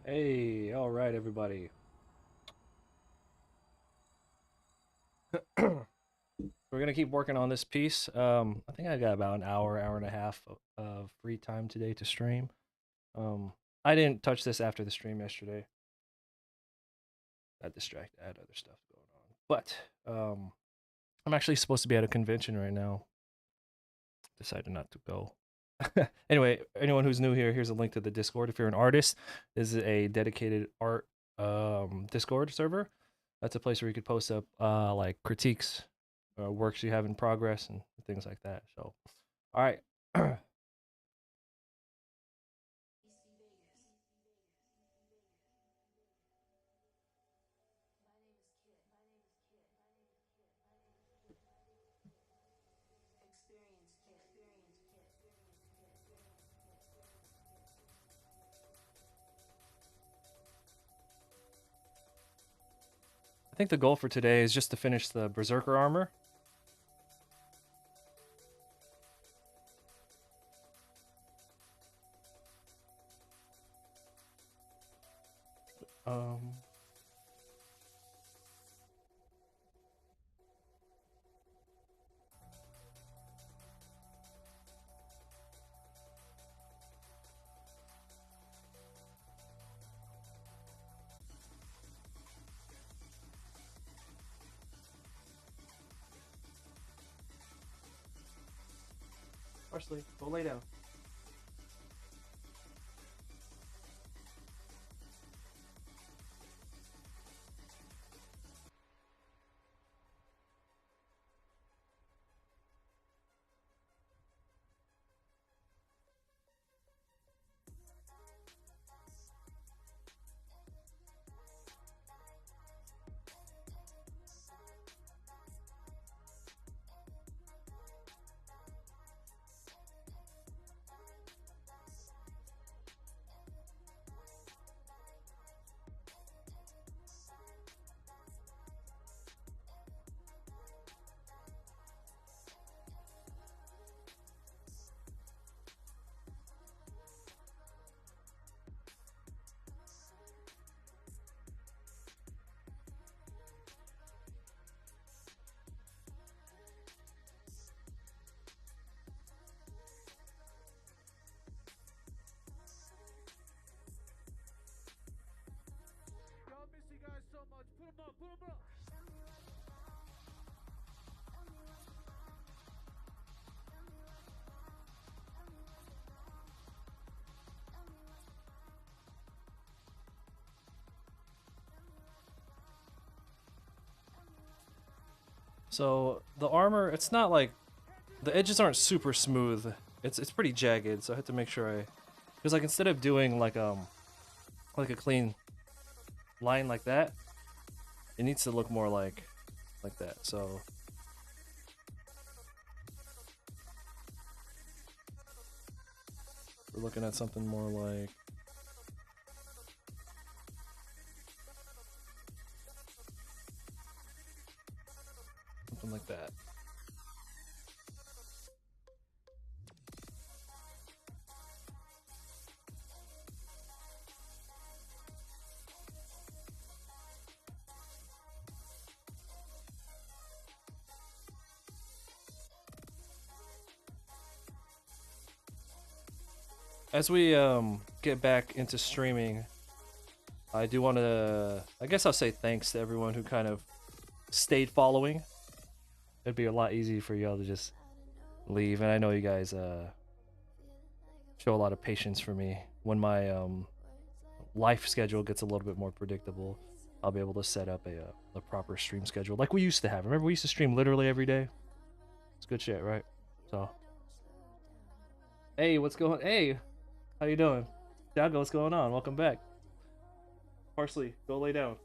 Hey, all right, everybody. We're gonna keep working on this piece. I think I got about an hour and a half of free time today to stream. Um, I didn't touch this after the stream yesterday. Got distracted. I had other stuff going on. But I'm actually supposed to be at a convention right now. Decided not to go. Anyway, anyone who's new here, here's a link to the Discord. If you're an artist, this is a dedicated art Discord server. That's a place where you could post up like critiques, works you have in progress, and things like that. So, all right. I think the goal for today is just to finish the Berserker armor. Um, Parsley, go lay down. So the armor, it's not like the edges aren't super smooth. It's pretty jagged, so I have to make sure because like instead of doing like a clean line like that, it needs to look more like that. So we're looking at something more like something like that. As we get back into streaming, I do want to, I guess I'll say thanks to everyone who kind of stayed following. It'd be a lot easier for y'all to just leave, and I know you guys show a lot of patience for me. When my life schedule gets a little bit more predictable, I'll be able to set up a proper stream schedule like we used to have. Remember we used to stream literally every day? It's good shit, right? So, hey, what's going? Hey, how you doing? Thiago, what's going on? Welcome back. Parsley, go lay down.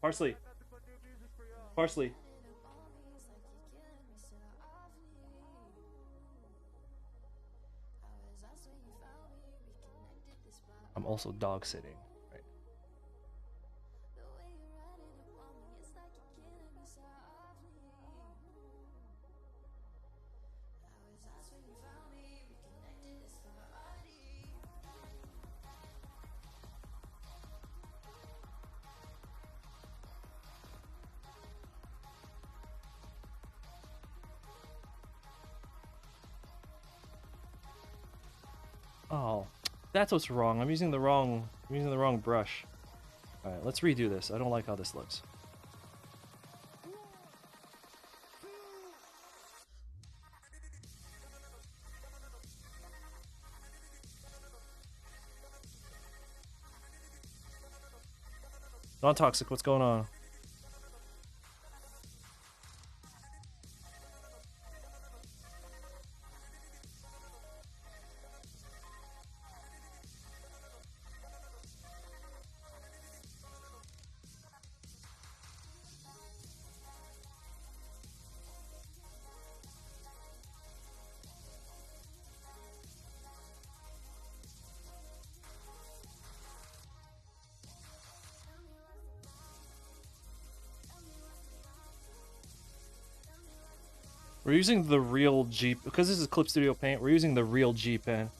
Parsley, Parsley. I'm also dog sitting. Right. Oh, that's what's wrong. I'm using the wrong brush. All right, let's redo this. I don't like how this looks. Non-toxic, what's going on? We're using the real G, because this is Clip Studio Paint, we're using the real G pen.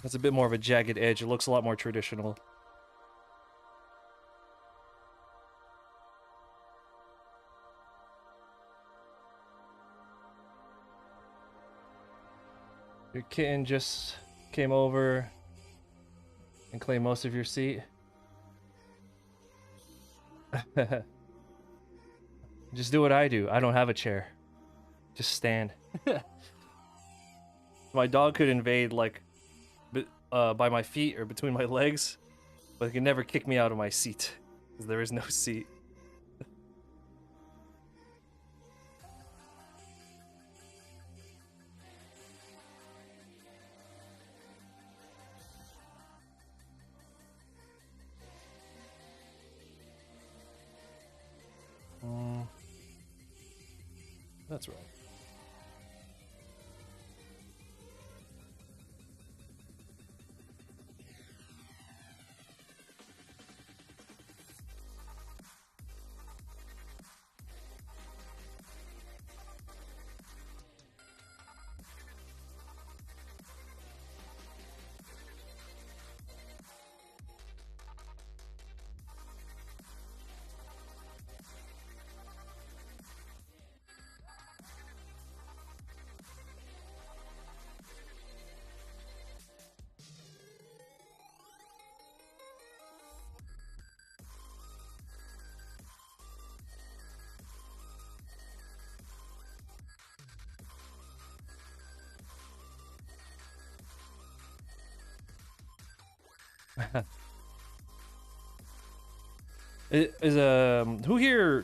That's a bit more of a jagged edge, it looks a lot more traditional. Your kitten just came over and claimed most of your seat. Just do what I do. I don't have a chair. Just stand. My dog could invade, like, by my feet or between my legs, but he can never kick me out of my seat, because there is no seat. That's right. Who here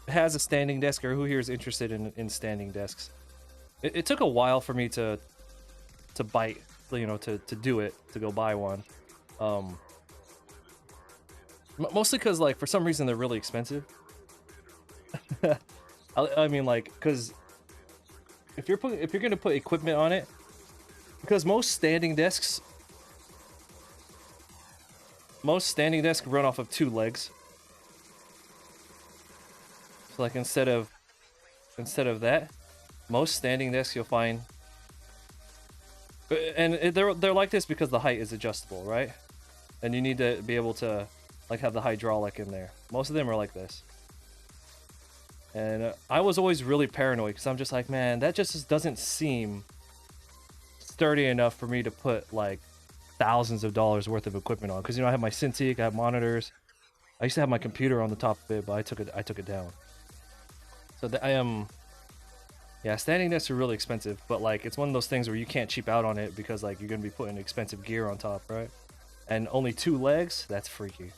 has a standing desk, or who here is interested in standing desks? It took a while for me to bite, you know, to do it, to go buy one. Mostly because, like, for some reason they're really expensive. I mean, like, because if you're gonna put equipment on it, because most standing desks run off of 2 legs. So, like, instead of that, most standing desks you'll find, and they're like this because the height is adjustable, right? And you need to be able to, like, have the hydraulic in there. Most of them are like this. And I was always really paranoid because I'm just like, man, that just doesn't seem sturdy enough for me to put, like, thousands of dollars worth of equipment on. Because, you know, I have my Cintiq, I have monitors. I used to have my computer on the top of it, but I took it down. So yeah, standing desks are really expensive, but, like, it's one of those things where you can't cheap out on it because, like, you're gonna be putting expensive gear on top, right? And only 2 legs? That's freaky.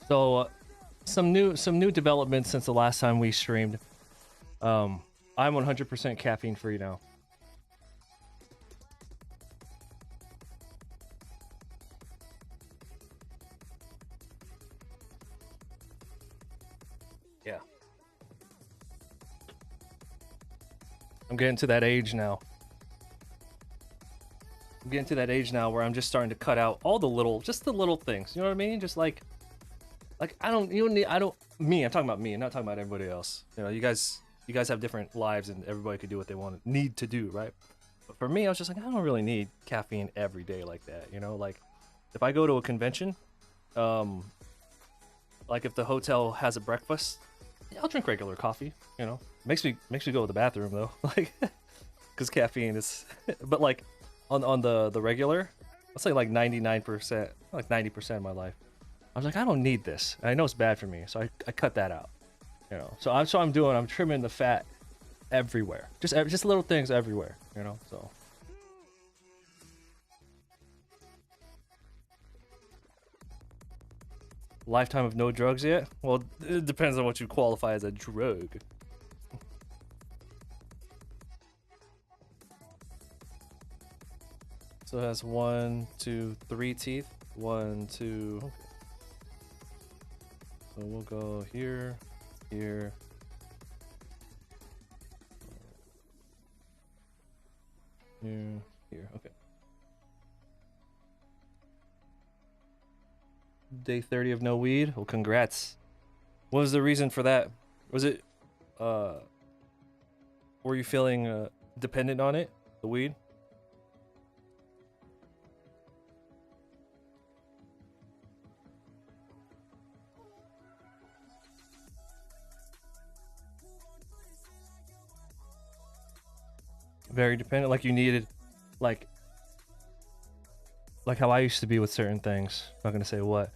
So, some new developments since the last time we streamed. I'm 100% caffeine free now. Yeah. I'm getting to that age now. I'm getting to that age now where I'm just starting to cut out all the little, just the little things. You know what I mean? Just like I don't, you don't need, I don't, me, I'm talking about me. I'm not talking about everybody else. You know, you guys have different lives and everybody could do what they need to do, right? But for me, I was just like, I don't really need caffeine every day like that. You know, like if I go to a convention, like if the hotel has a breakfast, yeah, I'll drink regular coffee. You know, makes me go to the bathroom though, like, because caffeine is. But like, on the regular, let's say like 99%, like 90% of my life, I was like, I don't need this. And I know it's bad for me, so I cut that out. You know, so I'm trimming the fat everywhere, just little things everywhere. You know, so. Lifetime of no drugs yet? Well, it depends on what you qualify as a drug. So it has 1, 2, 3 teeth. 1, 2. Okay. So we'll go here, here. Here. Okay. Day 30 of no weed. Well, congrats. What was the reason for that? Was it, were you feeling dependent on it, the weed? Very dependent, like you needed, like how I used to be with certain things. I'm not gonna say what.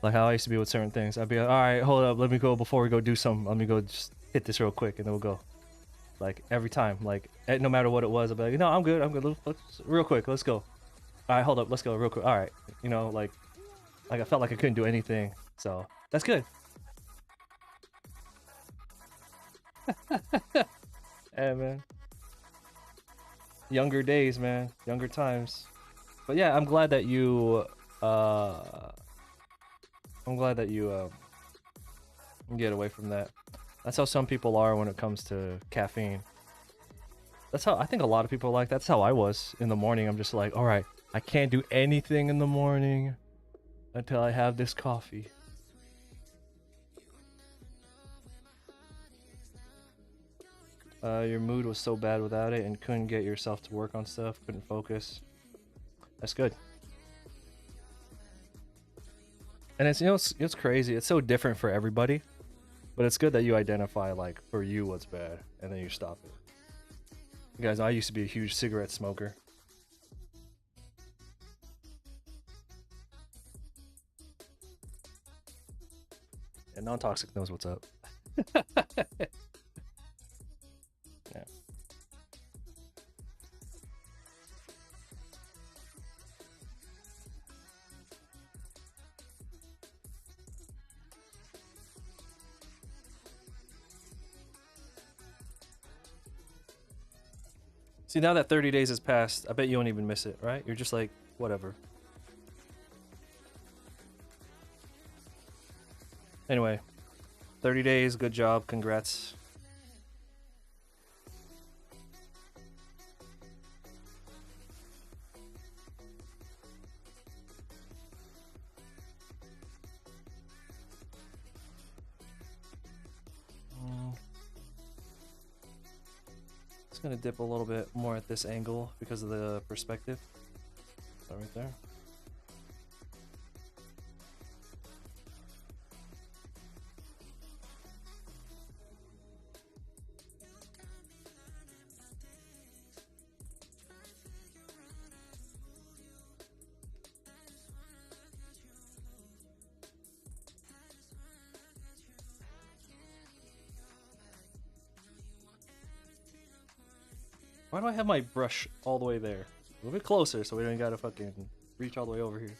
Like how I used to be with certain things. I'd be like, all right, hold up, let me go before we go do something. Let me go just hit this real quick, and then we'll go. Like every time, like no matter what it was, I'd be like, no, I'm good. Let's real quick, let's go. All right, hold up, let's go real quick. All right, you know, like I felt like I couldn't do anything, so that's good. Yeah, man. Younger days, man. Younger times. But yeah, I'm glad that you get away from that. That's how some people are when it comes to caffeine. That's how I think a lot of people are like. That's how I was in the morning. I'm just like, all right, I can't do anything in the morning until I have this coffee. Your mood was so bad without it and couldn't get yourself to work on stuff, couldn't focus. That's good. And it's, you know, it's crazy. It's so different for everybody, but it's good that you identify like for you what's bad and then you stop it. You guys, I used to be a huge cigarette smoker. And non-toxic knows what's up. Yeah. See, now that 30 days has passed, I bet you won't even miss it, right? You're just like, whatever. Anyway, 30 days, good job, congrats. Gonna dip a little bit more at this angle because of the perspective. So right there. Why do I have my brush all the way there? Move it closer so we don't gotta fucking reach all the way over here.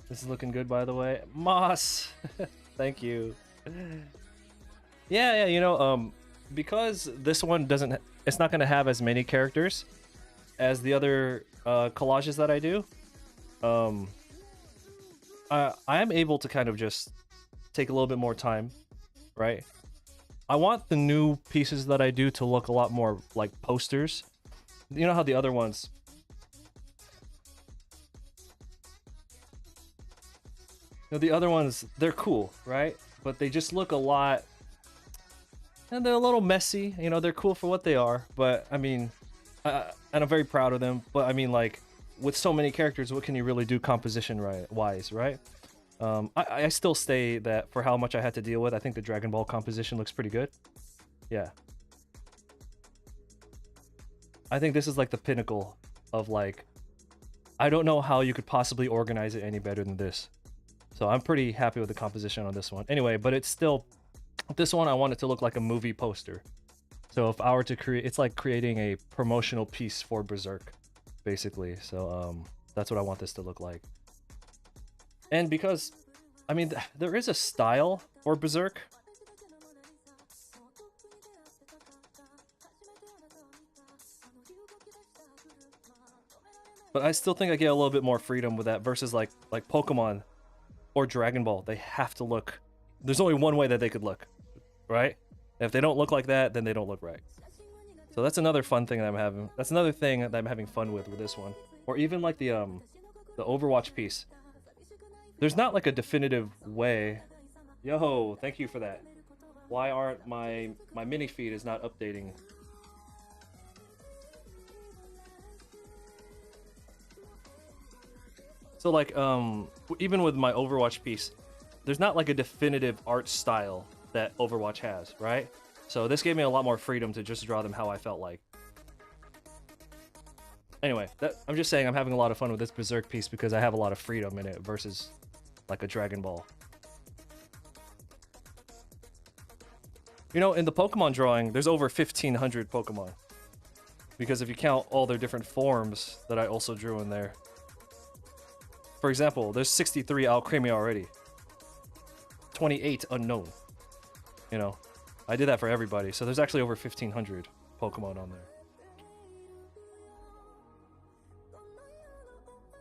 This is looking good, by the way. Moss! Thank you. Yeah, you know, because this one doesn't, it's not gonna have as many characters as the other collages that I do. Um, I am able to kind of just take a little bit more time, right? I want the new pieces that I do to look a lot more like posters. You know how the other ones, the other ones, they're cool, right? But they just look a lot, and they're a little messy. You know, they're cool for what they are, but I mean, and I'm very proud of them. But I mean, like, with so many characters, what can you really do composition wise, right? I still say that for how much I had to deal with, I think the Dragon Ball composition looks pretty good. Yeah. I think this is like the pinnacle of like, I don't know how you could possibly organize it any better than this. So I'm pretty happy with the composition on this one. Anyway, but it's still, this one I want it to look like a movie poster. So if I were to create, it's like creating a promotional piece for Berserk, basically. So that's what I want this to look like. And because, I mean, there is a style for Berserk. But I still think I get a little bit more freedom with that versus like Pokemon or Dragon Ball. They have to look, there's only one way that they could look, right? And if they don't look like that, then they don't look right. So that's another fun thing that I'm having. That's another thing that I'm having fun with this one. Or even like the Overwatch piece. There's not like a definitive way. Yo, thank you for that. Why aren't my mini feed is not updating? So like even with my Overwatch piece, there's not like a definitive art style that Overwatch has, right? So this gave me a lot more freedom to just draw them how I felt like. Anyway, I'm just saying I'm having a lot of fun with this Berserk piece because I have a lot of freedom in it versus like a Dragon Ball. You know, in the Pokemon drawing, there's over 1,500 Pokemon. Because if you count all their different forms that I also drew in there. For example, there's 63 Alcremia already. 28 unknown. You know, I did that for everybody. So there's actually over 1,500 Pokemon on there.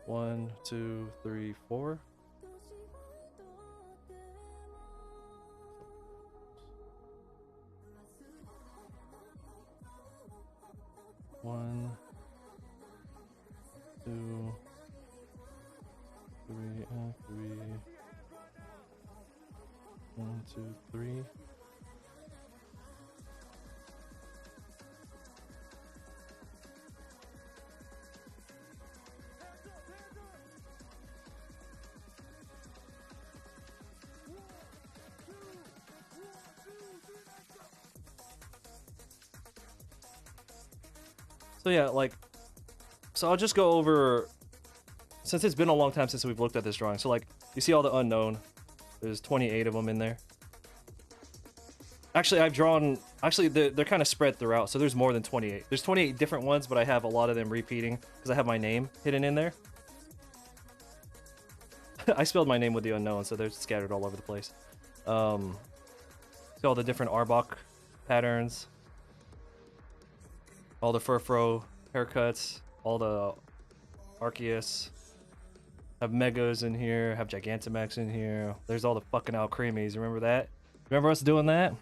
1, 2, 3, 4. One, 2, 3, 3. 1, 2, 3. So yeah, like, so I'll just go over, since it's been a long time since we've looked at this drawing. So like, you see all the unknown. There's 28 of them in there. Actually, I've drawn, actually they're kind of spread throughout, so there's more than 28. There's 28 different ones, but I have a lot of them repeating because I have my name hidden in there. I spelled my name with the unknown, so they're scattered all over the place. See all the different Arbok patterns. All the Furfro haircuts, all the Arceus. Have Megas in here, have Gigantamax in here. There's all the fucking Alcremies, remember that? Remember us doing that?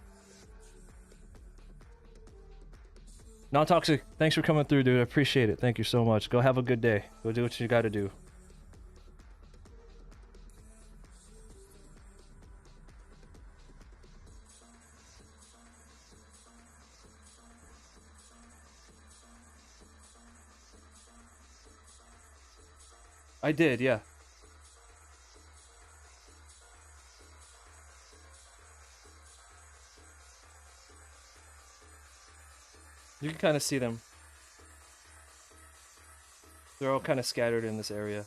Non-toxic, thanks for coming through, dude. I appreciate it. Thank you so much. Go have a good day. Go do what you gotta do. I did, yeah. You can kind of see them. They're all kind of scattered in this area.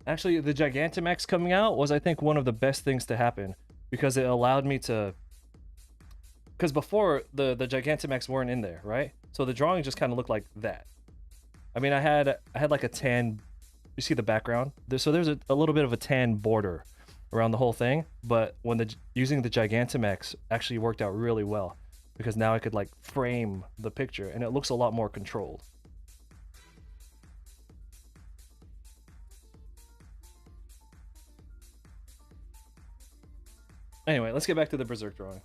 Actually, the Gigantamax coming out was, I think, one of the best things to happen because it allowed me to... Because before, the Gigantamax weren't in there, right? So the drawing just kind of looked like that. I mean, I had like a tan. You see the background? So there's a little bit of a tan border around the whole thing. But when using the Gigantamax actually worked out really well because now I could like frame the picture and it looks a lot more controlled. Anyway, let's get back to the Berserk drawing.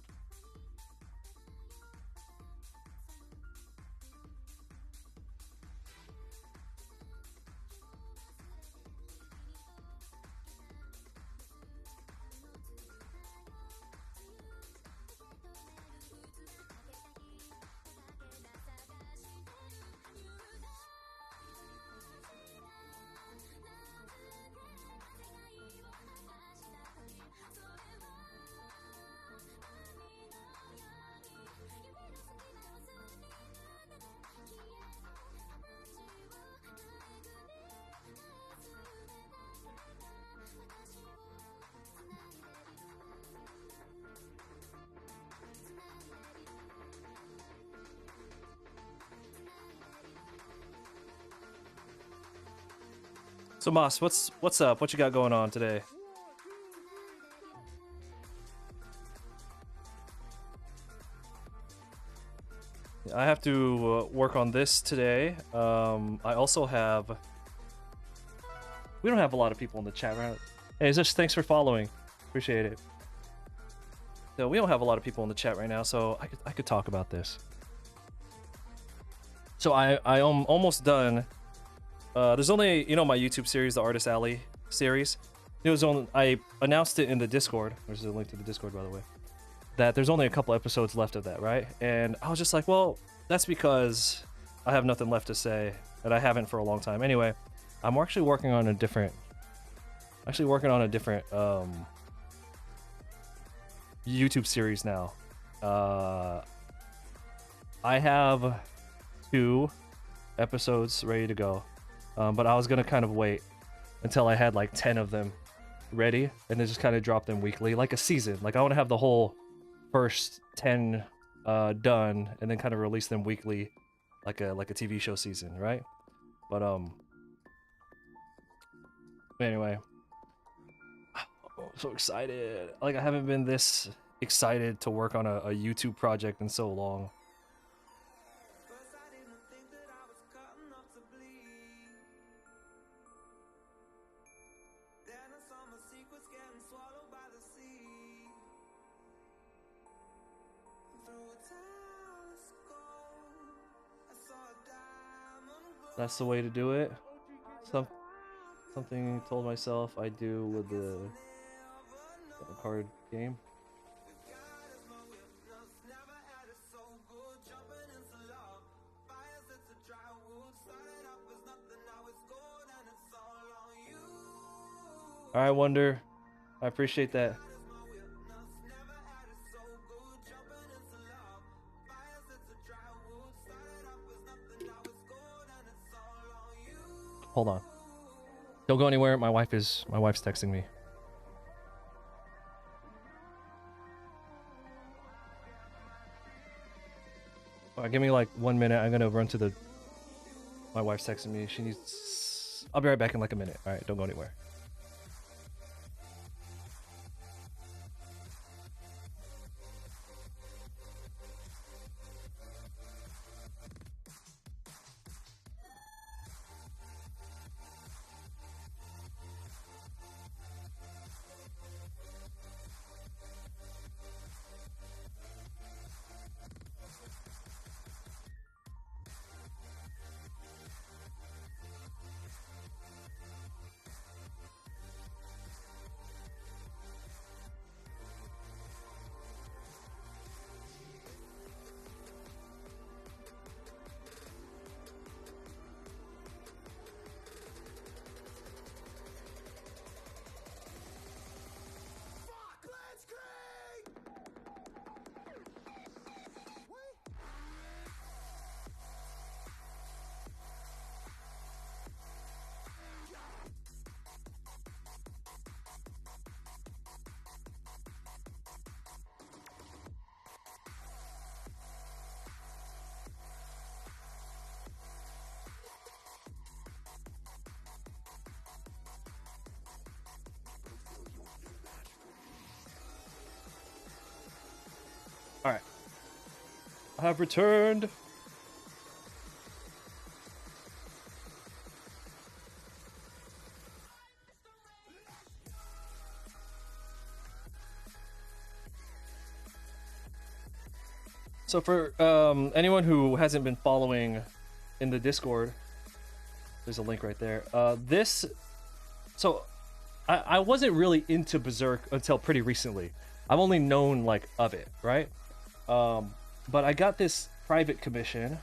So Moss, what's up? What you got going on today? I have to work on this today. I also have. We don't have a lot of people in the chat, right? Hey, Zish, thanks for following. Appreciate it. So we don't have a lot of people in the chat right now, so I could talk about this. So I am almost done. There's only, you know, my YouTube series, the Artist Alley series. It was on. I announced it in the Discord. There's a link to the Discord, by the way. That there's only a couple episodes left of that, right? And I was just like, well, that's because I have nothing left to say, and I haven't for a long time. Anyway, I'm actually working on a different. YouTube series now. I have 2 episodes ready to go. But I was gonna kind of wait until I had like 10 of them ready and then just kind of drop them weekly, like a season. Like I want to have the whole first 10 done and then kind of release them weekly, like a TV show season, right? But anyway, I'm so excited. Like I haven't been this excited to work on a YouTube project in so long. That's the way to do it. Something I told myself I do with the card game. Alright, Wonder. I appreciate that. Hold on. Don't go anywhere. My wife's texting me. Alright, give me like 1 minute. I'm gonna run to the. My wife's texting me. She needs. I'll be right back in like a minute. Alright, don't go anywhere. I have returned. So for anyone who hasn't been following in the Discord, there's a link right there. So I wasn't really into Berserk until pretty recently. I've only known like of it, right? But I got this private commission.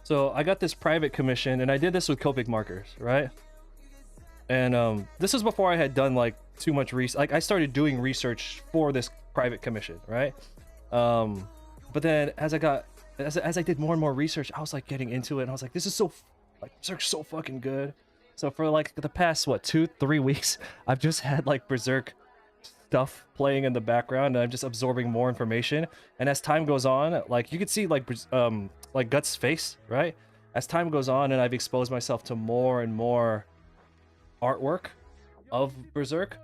So I got this private commission, and I did this with Copic markers, right? And this was before I had done like too much research. Like I started doing research for this private commission, right? But then as I did more and more research, I was like getting into it, and I was like, this is so like Berserk's so fucking good. So for like the past what 2-3 weeks, I've just had like Berserk stuff playing in the background, and I'm just absorbing more information. And as time goes on, like you could see like Guts' face, right? As time goes on, and I've exposed myself to more and more artwork of Berserk,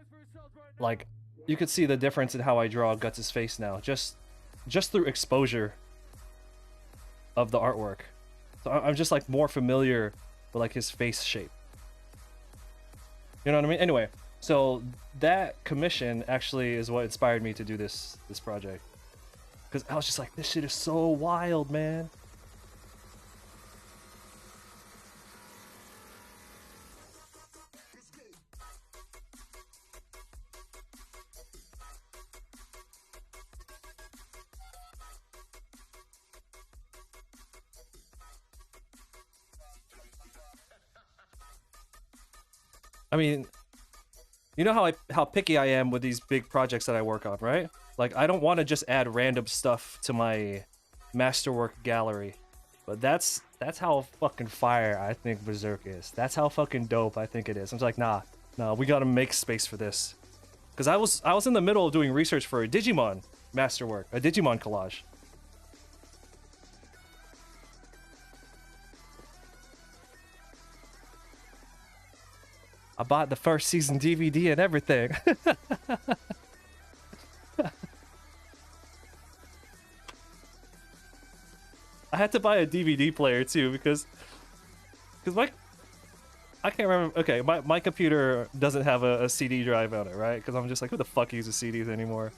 like you could see the difference in how I draw Guts' face now, just through exposure of the artwork. So I'm just like more familiar with like his face shape. You know what I mean? Anyway, so that commission actually is what inspired me to do this project, because I was just like, this shit is so wild, man. I mean, you know how picky I am with these big projects that I work on, right? Like, I don't want to just add random stuff to my masterwork gallery. But that's how fucking fire I think Berserk is. That's how fucking dope I think it is. I'm just like, nah, we gotta make space for this. Because I was in the middle of doing research for a Digimon masterwork, a Digimon collage. I bought the first season DVD and everything. I had to buy a DVD player too because I can't remember. Okay, my computer doesn't have a CD drive on it, right? Because I'm just like, who the fuck uses CDs anymore?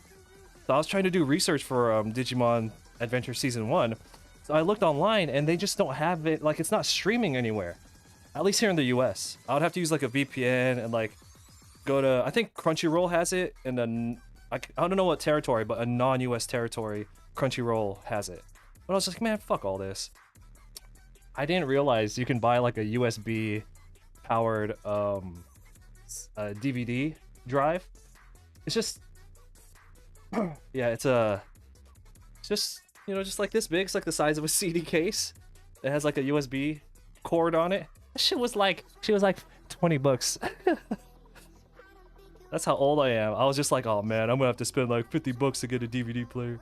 So I was trying to do research for Digimon Adventure Season 1. So I looked online and they just don't have it. Like, it's not streaming anywhere. At least here in the US. I would have to use like a VPN and like go to, I think Crunchyroll has it, and then I don't know what territory, but a non-US territory, Crunchyroll has it. But I was like, man, fuck all this. I didn't realize you can buy like a USB powered DVD drive. It's just yeah, it's just, you know, just like this big. It's like the size of a CD case. It has like a USB cord on it. She was like 20 bucks. That's how old I am. I was just like, oh man, I'm gonna have to spend like 50 bucks to get a DVD player.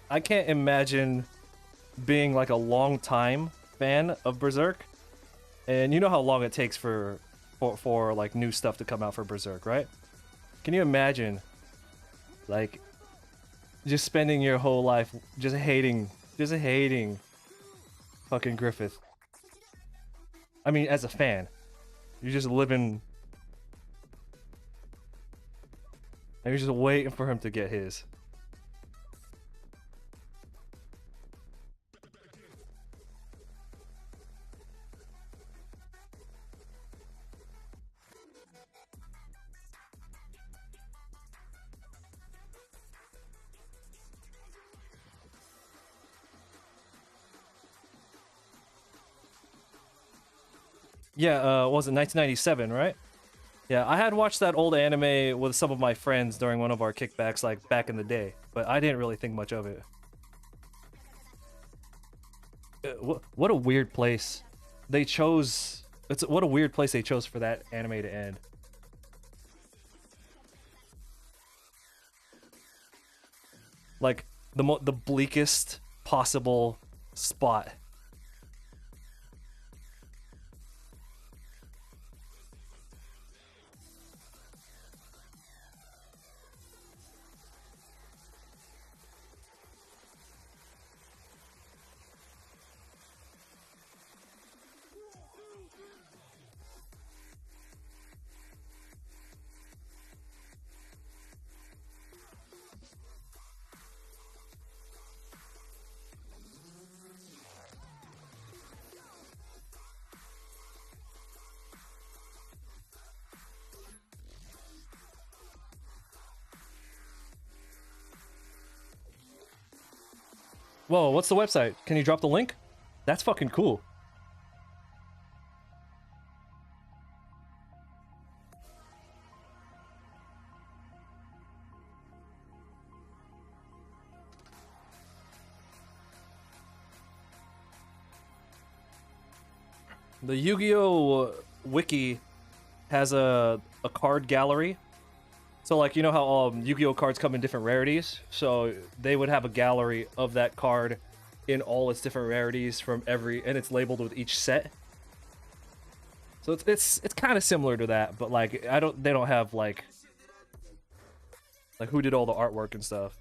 I can't imagine being like a long time fan of Berserk, and you know how long it takes for like new stuff to come out for Berserk, right? Can you imagine like just spending your whole life just hating fucking Griffith? I mean, as a fan, you're just living and you're just waiting for him to get his. Yeah, what was it 1997, right? Yeah, I had watched that old anime with some of my friends during one of our kickbacks, like back in the day, but I didn't really think much of it. What a weird place they chose. What a weird place they chose for that anime to end. Like the bleakest possible spot. Whoa, what's the website? Can you drop the link? That's fucking cool. The Yu-Gi-Oh wiki has a card gallery. So like, you know how Yu-Gi-Oh cards come in different rarities? So they would have a gallery of that card in all its different rarities from every, and it's labeled with each set. So it's kind of similar to that, but like they don't have like who did all the artwork and stuff.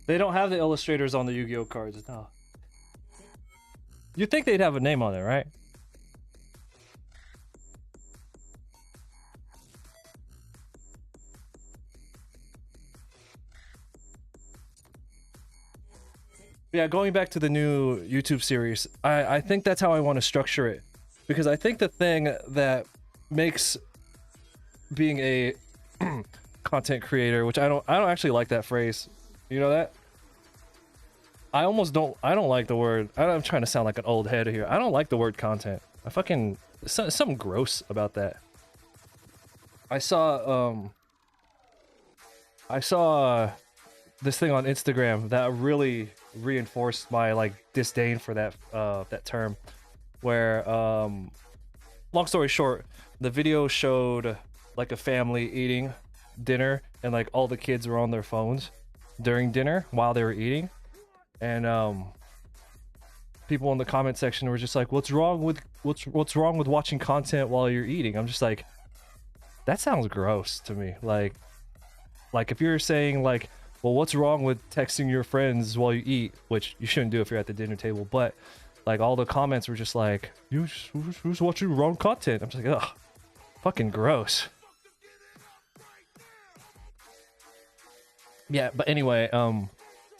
They don't have the illustrators on the Yu-Gi-Oh cards, no. You'd think they'd have a name on it, right? Yeah, going back to the new YouTube series, I think that's how I want to structure it. Because I think the thing that makes being a content creator, which I don't actually like that phrase. You know that? I don't like the word. I'm trying to sound like an old head here. I don't like the word content. Something gross about that. I saw this thing on Instagram that really reinforced my like disdain for that term, where long story short, the video showed like a family eating dinner and like all the kids were on their phones during dinner while they were eating, and people in the comment section were just like, what's wrong with watching content while you're eating? I'm just like, that sounds gross to me. Like if you're saying like, well, what's wrong with texting your friends while you eat, which you shouldn't do if you're at the dinner table, but like all the comments were just like, who's watching wrong content? I'm just like, ugh, fucking gross. Yeah, but anyway,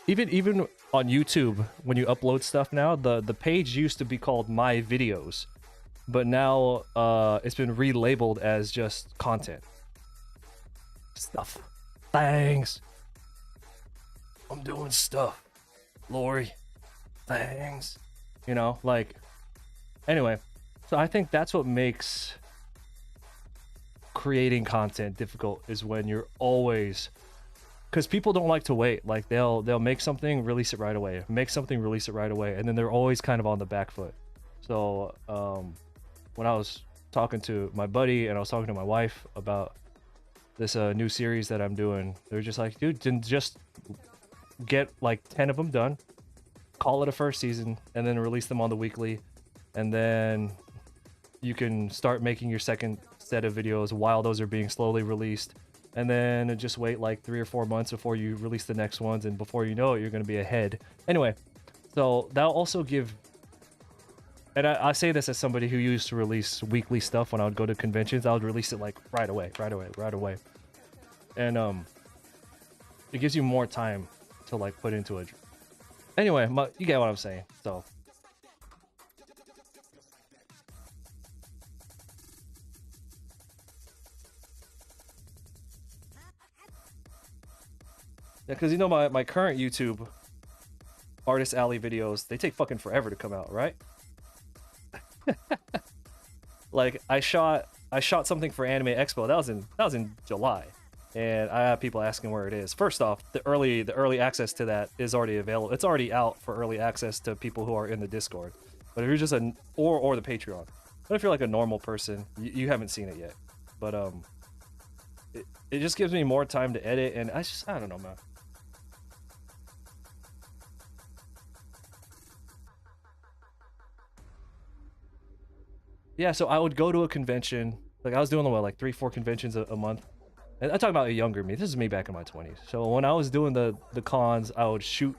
even on YouTube, when you upload stuff now, the page used to be called My Videos, but now it's been relabeled as just content stuff. Thanks. I'm doing stuff. Lori, thanks. You know, like, anyway. So I think that's what makes creating content difficult, is when you're always, because people don't like to wait. Like they'll make something, release it right away, make something, release it right away, and then they're always kind of on the back foot. So when I was talking to my buddy and I was talking to my wife about this new series that I'm doing, they're just like, dude, then just get like 10 of them done, call it a first season, and then release them on the weekly, and then you can start making your second set of videos while those are being slowly released, and then just wait like 3 or 4 months before you release the next ones, and before you know it, you're going to be ahead. Anyway, so that'll also give, and I say this as somebody who used to release weekly stuff when I would go to conventions. I would release it like right away, and it gives you more time to like put into it. Anyway, you get what I'm saying. So yeah, because you know my current YouTube Artist Alley videos, they take fucking forever to come out, right? Like I shot something for Anime Expo. That was in July, and I have people asking where it is. First off, the early access to that is already available. It's already out for early access to people who are in the Discord. But if you're just or the Patreon. But if you're like a normal person, you haven't seen it yet. But it just gives me more time to edit, and I don't know, man. Yeah, so I would go to a convention. Like I was doing like 3-4 conventions a month. And I'm talking about a younger me. This is me back in my 20s. So when I was doing the cons, I would shoot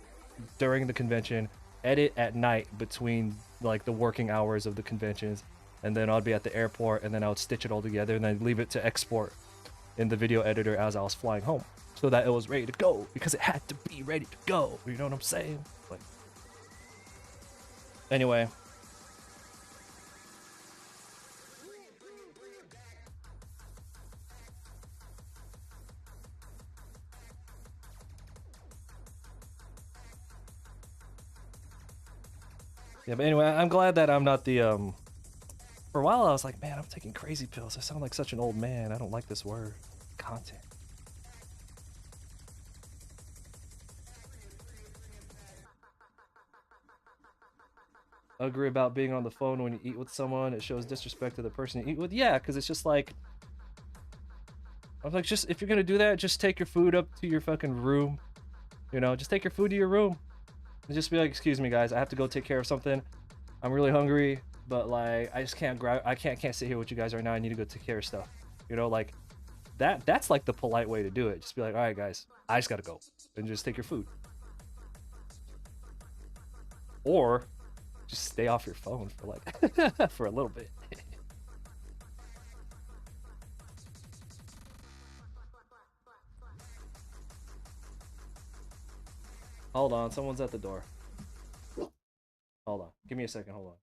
during the convention, edit at night between like the working hours of the conventions, and then I'd be at the airport, and then I would stitch it all together, and then leave it to export in the video editor as I was flying home, so that it was ready to go, because it had to be ready to go. You know what I'm saying? Like, anyway. Yeah, but anyway, I'm glad that I'm not the for a while I was like, man, I'm taking crazy pills. I sound like such an old man. I don't like this word. Content. Agree about being on the phone when you eat with someone. It shows disrespect to the person you eat with. Yeah, because it's just like, I'm like, just if you're gonna do that, just take your food up to your fucking room. You know, just take your food to your room and just be like, excuse me, guys, I have to go take care of something. I'm really hungry, but like, I just can't grab. I can't sit here with you guys right now. I need to go take care of stuff. You know, like that's like the polite way to do it. Just be like, all right, guys, I just gotta go, and just take your food, or just stay off your phone for like for a little bit. Hold on, someone's at the door. Hold on, give me a second. Hold on.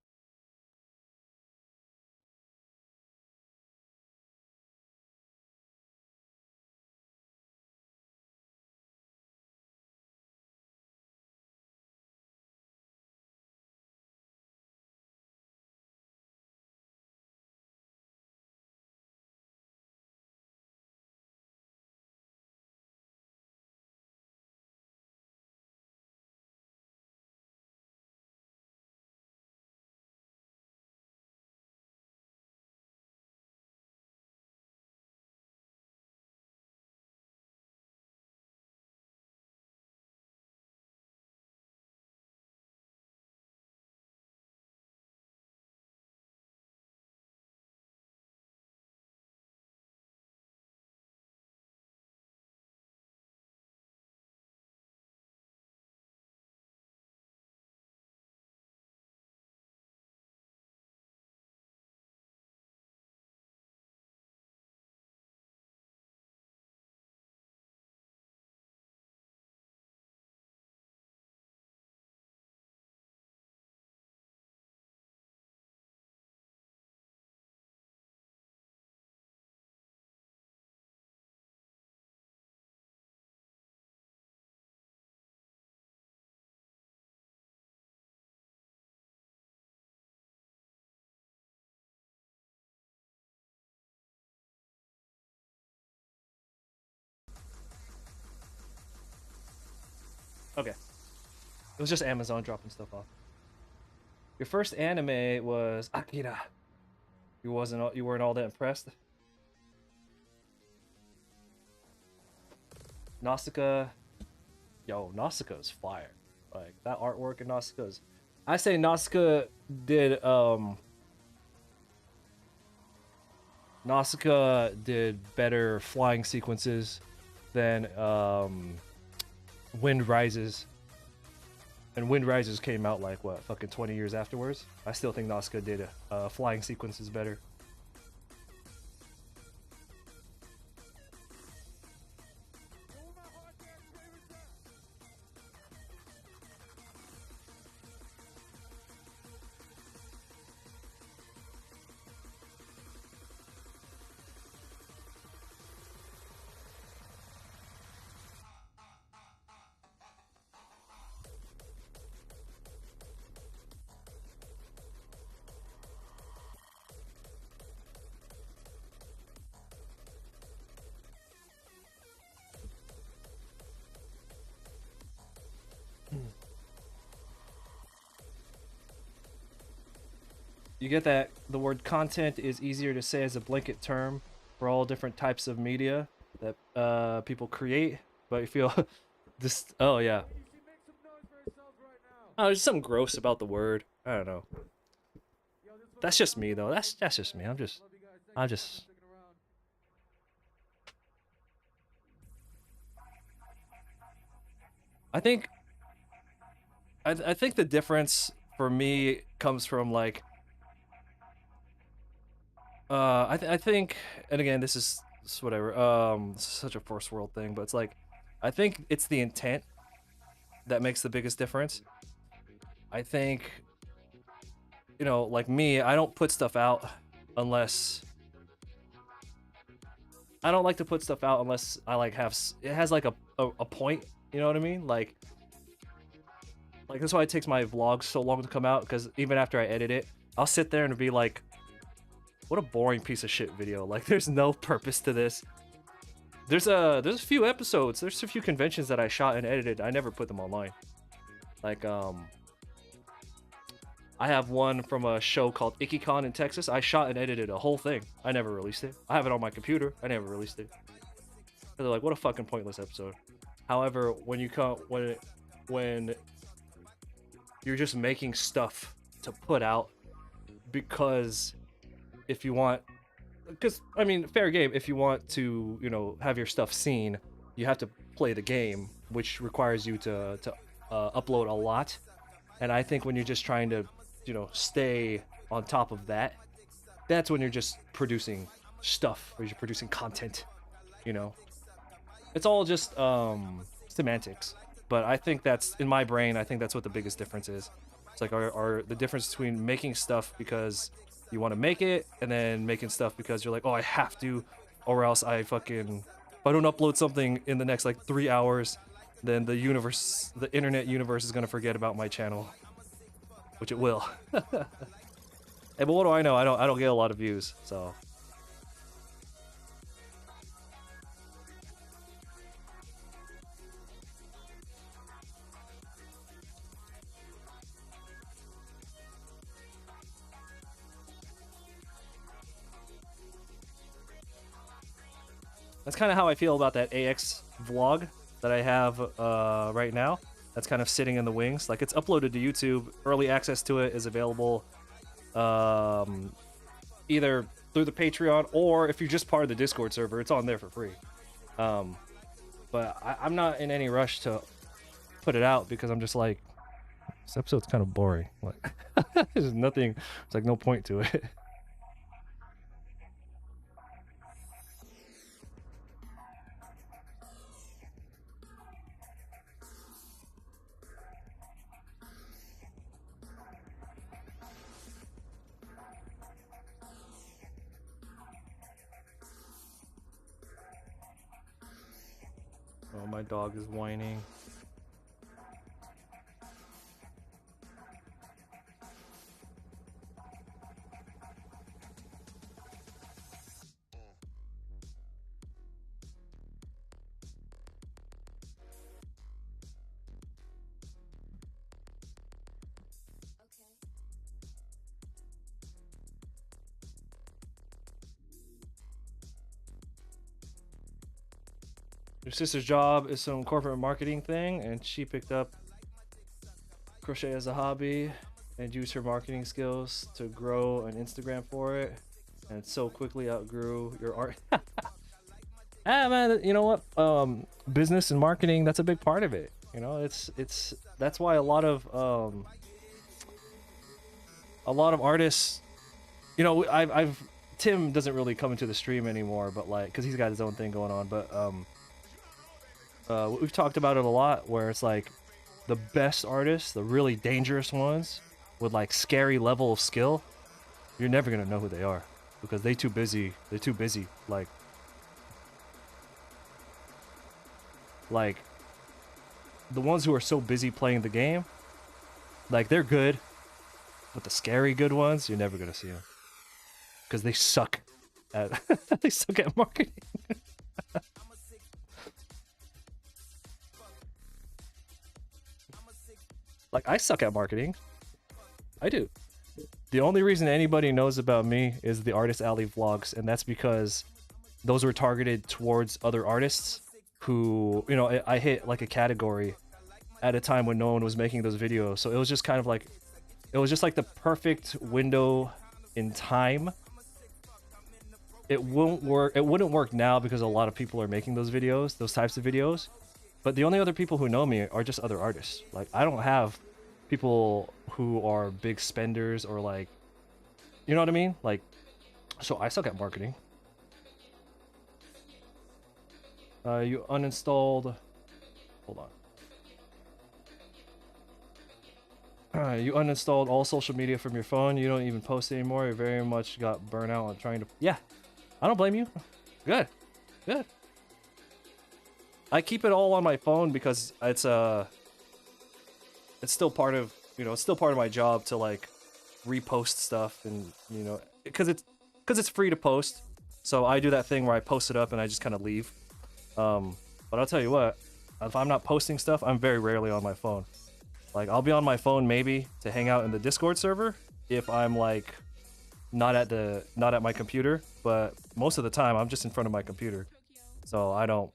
Okay. It was just Amazon dropping stuff off. Your first anime was Akira. You weren't all that impressed. Nausicaa. Yo, Nausicaa is fire. Like that artwork in Nausicaa is. I say Nausicaa did Nausicaa did better flying sequences than Wind Rises. And Wind Rises came out like what, fucking 20 years afterwards. I still think Nausicaa did flying sequences better. You get that the word content is easier to say as a blanket term for all different types of media that people create, but you feel this. Oh yeah. Oh, there's something gross about the word. I don't know. That's just me though. That's just me. I'm just. I think. I think the difference for me comes from like. I think, and again, this is whatever. Such a first world thing, but it's like, I think it's the intent that makes the biggest difference. I think, you know, like me, I don't put stuff out unless I don't like to put stuff out unless I like have it has like a point. You know what I mean? Like that's why it takes my vlogs so long to come out, because even after I edit it, I'll sit there and be like, what a boring piece of shit video. Like there's no purpose to this. There's a few episodes, there's a few conventions that I shot and edited. I never put them online. Like I have one from a show called IkiCon in Texas. I shot and edited a whole thing. I never released it. I have it on my computer. I never released it. They're like, what a fucking pointless episode. However, when you come when you're just making stuff to put out because if you want, because I mean, fair game. If you want to, you know, have your stuff seen, you have to play the game, which requires you to upload a lot. And I think when you're just trying to, you know, stay on top of that, that's when you're just producing stuff, or you're producing content. You know, it's all just semantics. But I think that's in my brain. I think that's what the biggest difference is. It's like are the difference between making stuff because you want to make it, and then making stuff because you're like, oh, I have to, or else I fucking, if I don't upload something in the next like 3 hours, then the internet universe is gonna forget about my channel, which it will. Hey, but what do I know? I don't get a lot of views, so. That's kind of how I feel about that AX vlog that I have right now. That's kind of sitting in the wings. Like, it's uploaded to YouTube. Early access to it is available either through the Patreon, or if you're just part of the Discord server, it's on there for free. But I'm not in any rush to put it out, because I'm just like, this episode's kind of boring. Like, there's nothing, it's like no point to it. Oh, my dog is whining. Your sister's job is some corporate marketing thing, and she picked up crochet as a hobby and used her marketing skills to grow an Instagram for it, and so quickly outgrew your art. Ah man, you know what? Business and marketing, that's a big part of it. You know, it's that's why a lot of artists, you know, I've Tim doesn't really come into the stream anymore, but like, cause he's got his own thing going on. But we've talked about it a lot, where it's like the best artists, the really dangerous ones, with like scary level of skill, you're never gonna know who they are because they're too busy. Like the ones who are so busy playing the game, like they're good, but the scary good ones, you're never gonna see them because they suck at they suck at marketing. Like I suck at marketing. I do. The only reason anybody knows about me is the Artist Alley vlogs, and that's because those were targeted towards other artists who, you know, I hit like a category at a time when no one was making those videos. So it was just kind of like, it was just like the perfect window in time. It wouldn't work now because a lot of people are making those videos, those types of videos. But the only other people who know me are just other artists. Like I don't have people who are big spenders or like, you know what I mean? Like, so I suck at marketing. You uninstalled, hold on. You uninstalled all social media from your phone. You don't even post anymore. You very much got burnt out on trying to, yeah, I don't blame you. Good, good. I keep it all on my phone because it's still part of, you know, it's still part of my job to like repost stuff, and you know, because it's free to post. So I do that thing where I post it up and I just kind of leave. But I'll tell you what, if I'm not posting stuff, I'm very rarely on my phone. Like I'll be on my phone maybe to hang out in the Discord server if I'm like not at my computer, but most of the time I'm just in front of my computer. So I don't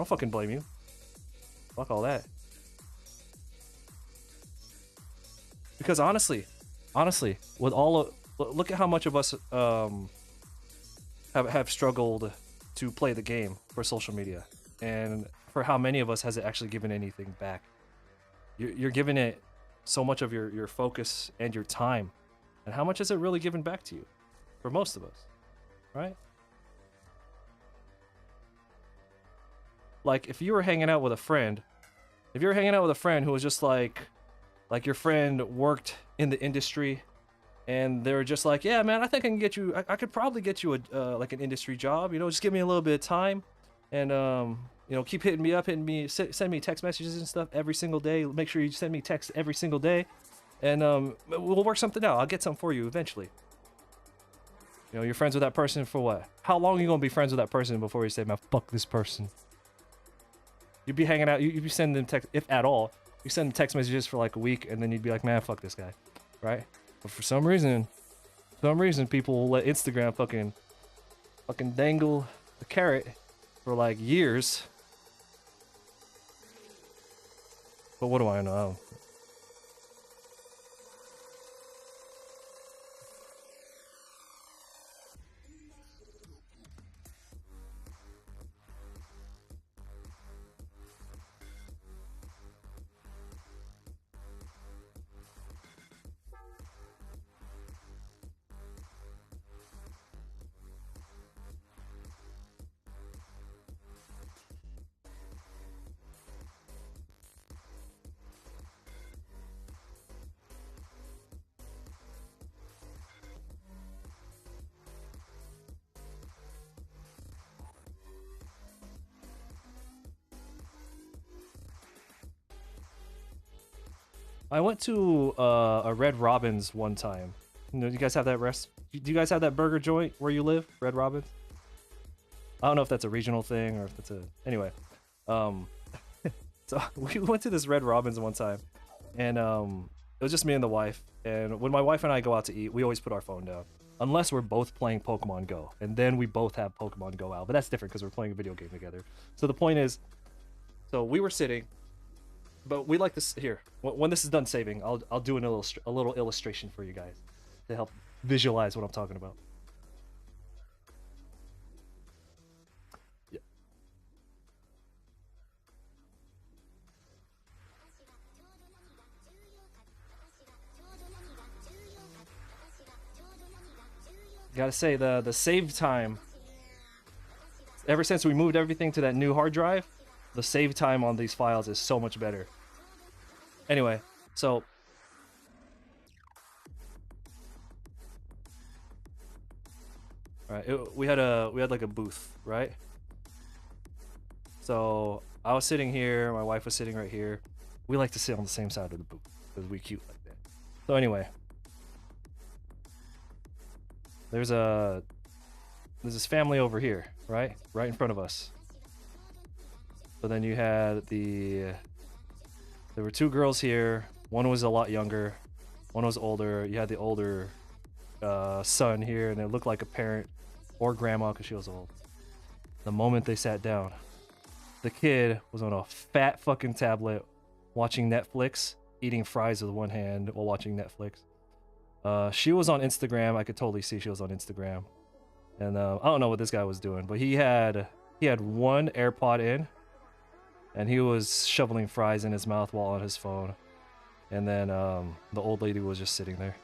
fucking blame you. Fuck all that. Because honestly, with all of, look at how much of us have struggled to play the game for social media, and for how many of us has it actually given anything back. You're giving it so much of your focus and your time, and how much has it really given back to you? For most of us, right? Like if you were hanging out with a friend, who was just like your friend worked in the industry, and they're just like, yeah, man, I think I can get you. I could probably get you a like an industry job. You know, just give me a little bit of time, and you know, keep hitting me up, send me text messages and stuff every single day. Make sure you send me text every single day, and we'll work something out. I'll get something for you eventually. You know, you're friends with that person for what? How long are you gonna be friends with that person before you say, man, fuck this person? You'd be hanging out. You'd be sending them text, if at all. You send them text messages for like a week, and then you'd be like, man, fuck this guy, right? But for some reason, people will let Instagram fucking dangle the carrot for like years. But what do I know? I went to a Red Robin's one time. You know, do you guys have that Do you guys have that burger joint where you live, Red Robin's? I don't know if that's a regional thing or if it's a... Anyway. So we went to this Red Robin's one time. And it was just me and the wife. And when my wife and I go out to eat, we always put our phone down. unless we're both playing Pokemon Go, and then we both have Pokemon Go out. But that's different because we're playing a video game together. So the point is, so we were sitting, but we like this here. When this is done saving, I'll do a little illustration for you guys to help visualize what I'm talking about. Yeah. Gotta say the save time. Ever since we moved everything to that new hard drive, the save time on these files is so much better. Anyway, so all right, we had like a booth, right? So I was sitting here, my wife was sitting right here. We like to sit on the same side of the booth because we cute like that. So anyway, there's this family over here, right in front of us. So then you had there were two girls here. One was a lot younger, one was older. You had the older son here, and it looked like a parent or grandma because she was old. The moment they sat down, the kid was on a fat fucking tablet watching Netflix, eating fries with one hand while watching Netflix. She was on Instagram. I could totally see she was on Instagram. And I don't know what this guy was doing, but he had one AirPod in, and he was shoveling fries in his mouth while on his phone. And then the old lady was just sitting there.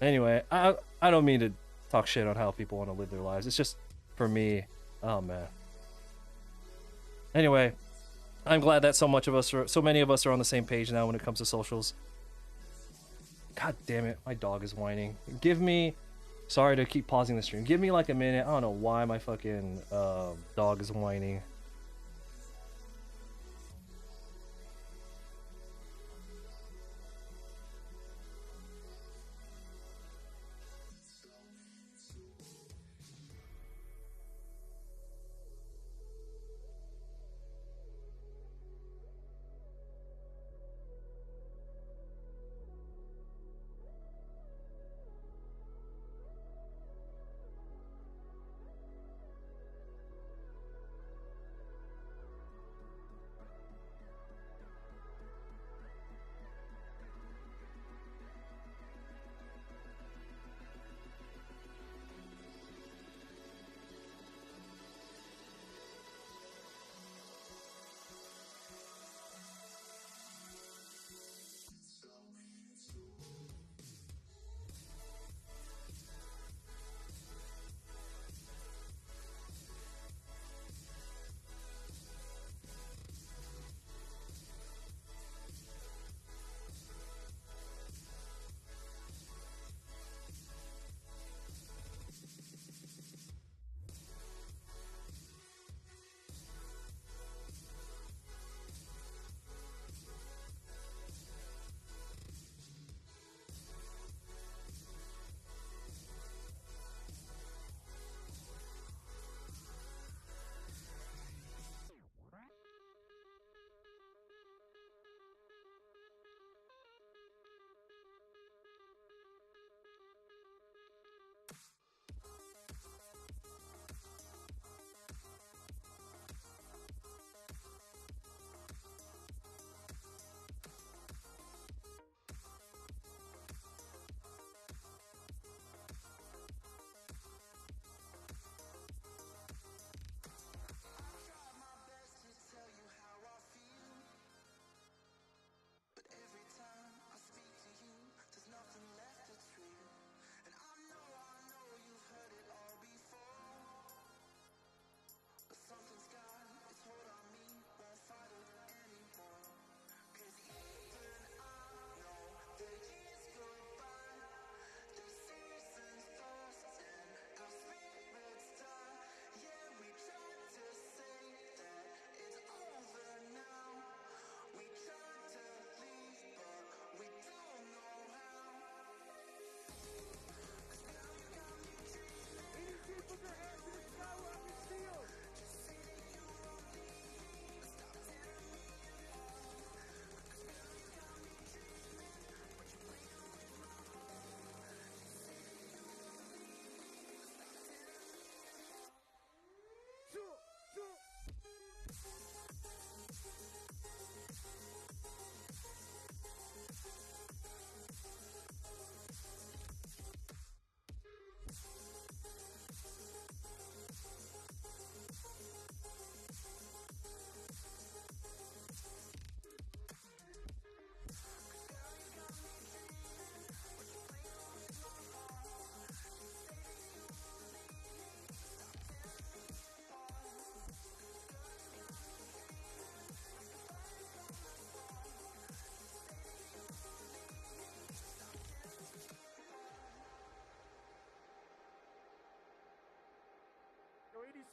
Anyway, I don't mean to talk shit on how people want to live their lives. It's just for me. Oh man. Anyway, I'm glad that so many of us are on the same page now when it comes to socials. God damn it, my dog is whining. Sorry to keep pausing the stream. Give me like a minute. I don't know why my fucking dog is whining.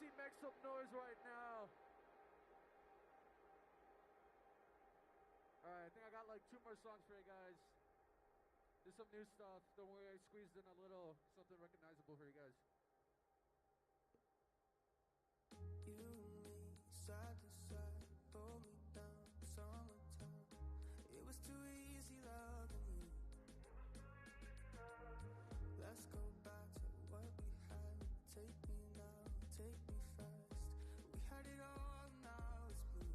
Jesse, make some noise right now. Alright, I think I got like 2 more songs for you guys. There's some new stuff. Don't worry, I squeezed in a little something recognizable for you guys. You and me, side to side, throw me down, summertime. It was too easy loving you. Let's go back to what we had. Take me now, take me fast. We had it all, now it's blue.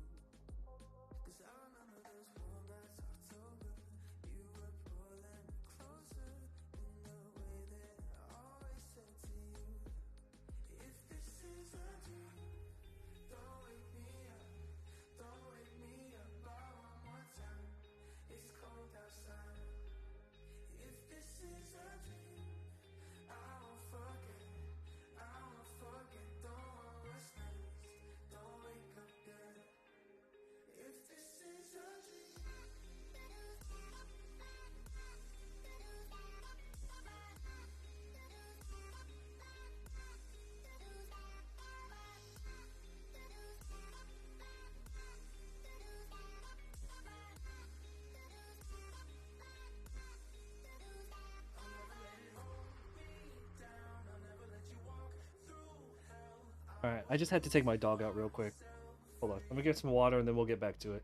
'Cause I remember those warm nights, October. You were pulling me closer in the way that I always said to you. If this is a dream, don't wake me up. Don't wake me up by one more time. It's cold outside. If this is a dream, I won't forget. I won't forget. Don't want what's next. Don't wake up dead. If this is a dream. Alright, I just had to take my dog out real quick. Hold on, let me get some water and then we'll get back to it.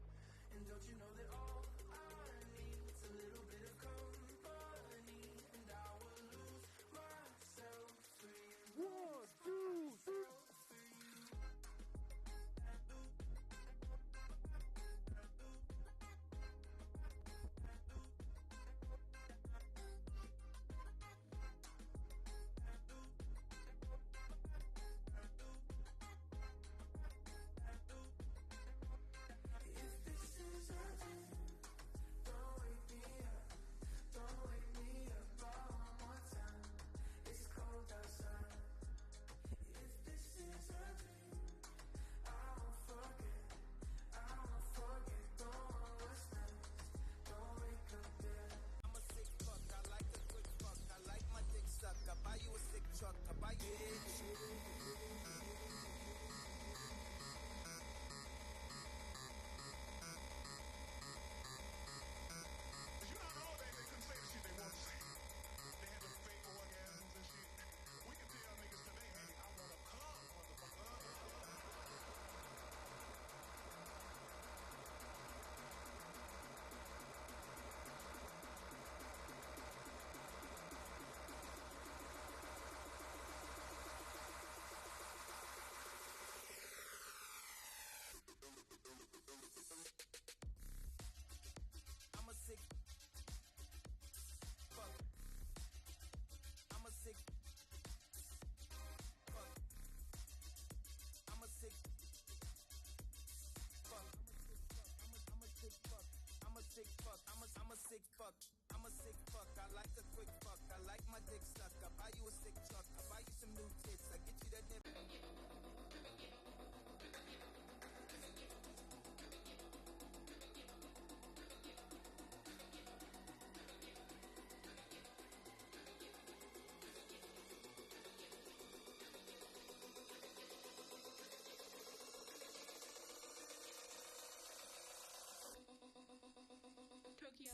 I'm a sick fuck. I like a quick fuck. I like my dick stuck. I buy you a sick truck. I buy you some new tits. I get you that nip. Tokyo.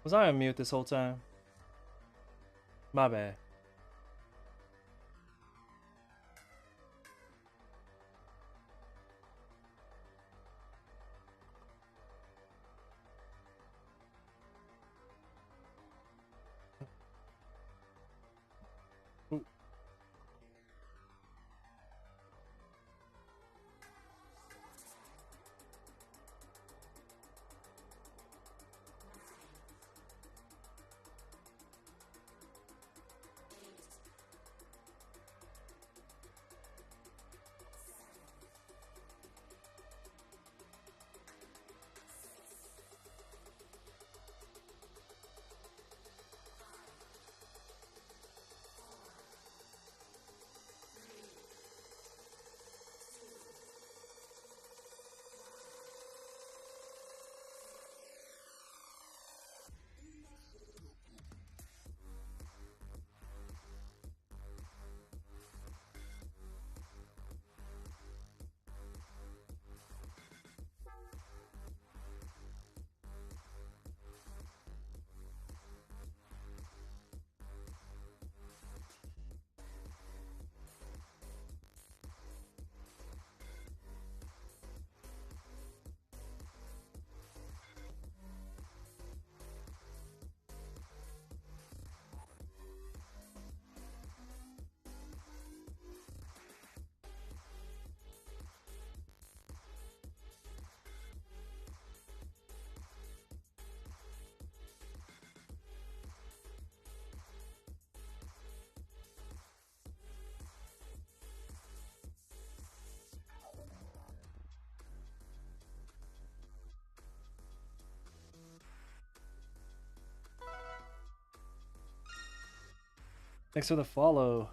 Was I on mute this whole time? My bad. Ooh. Thanks for the follow.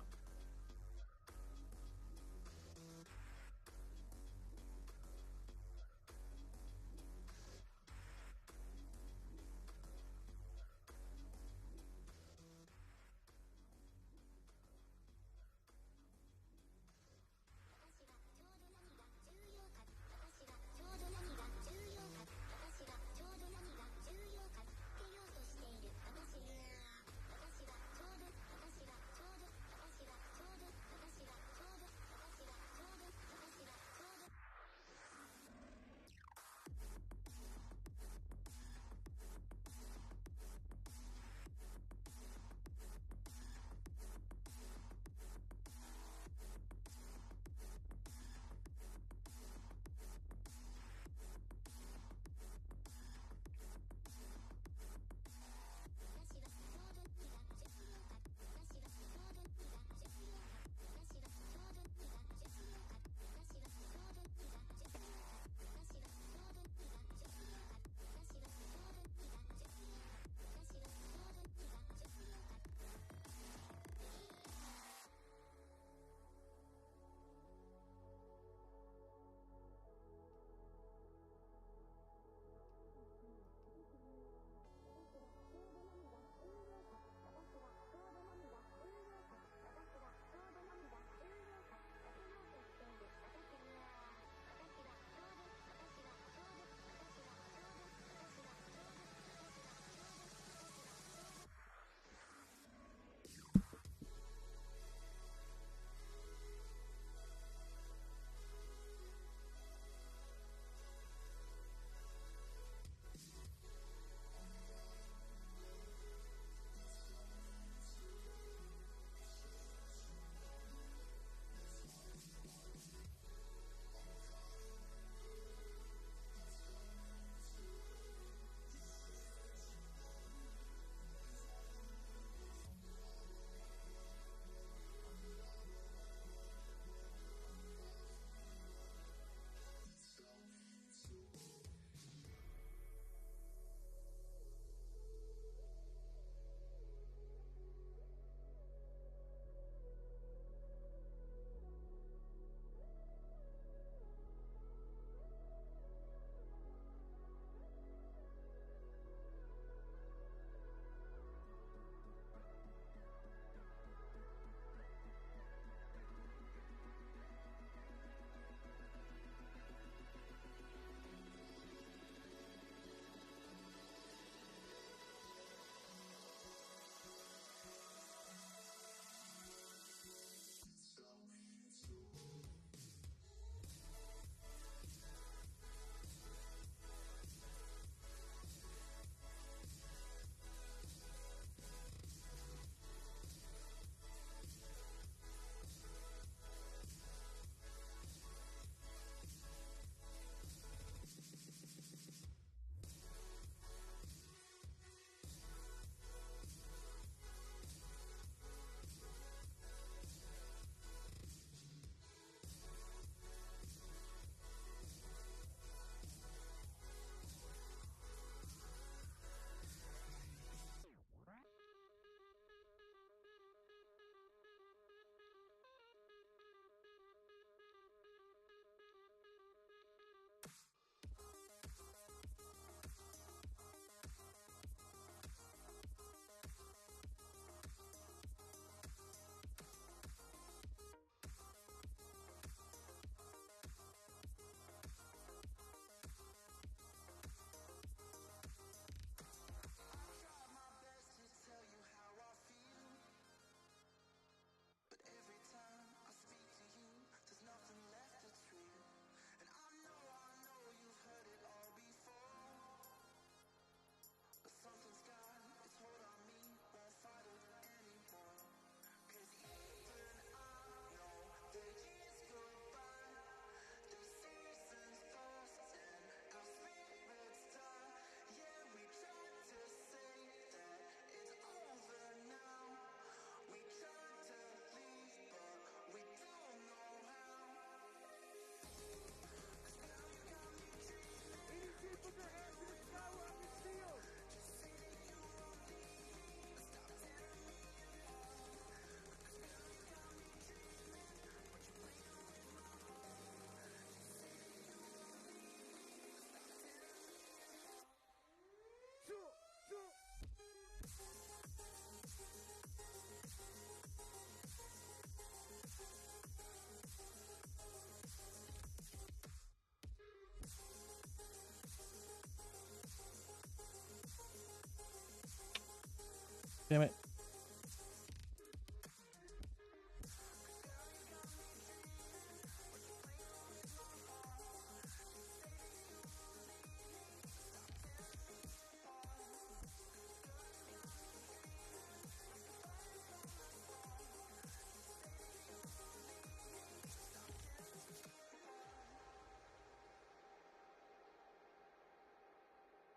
Damn it.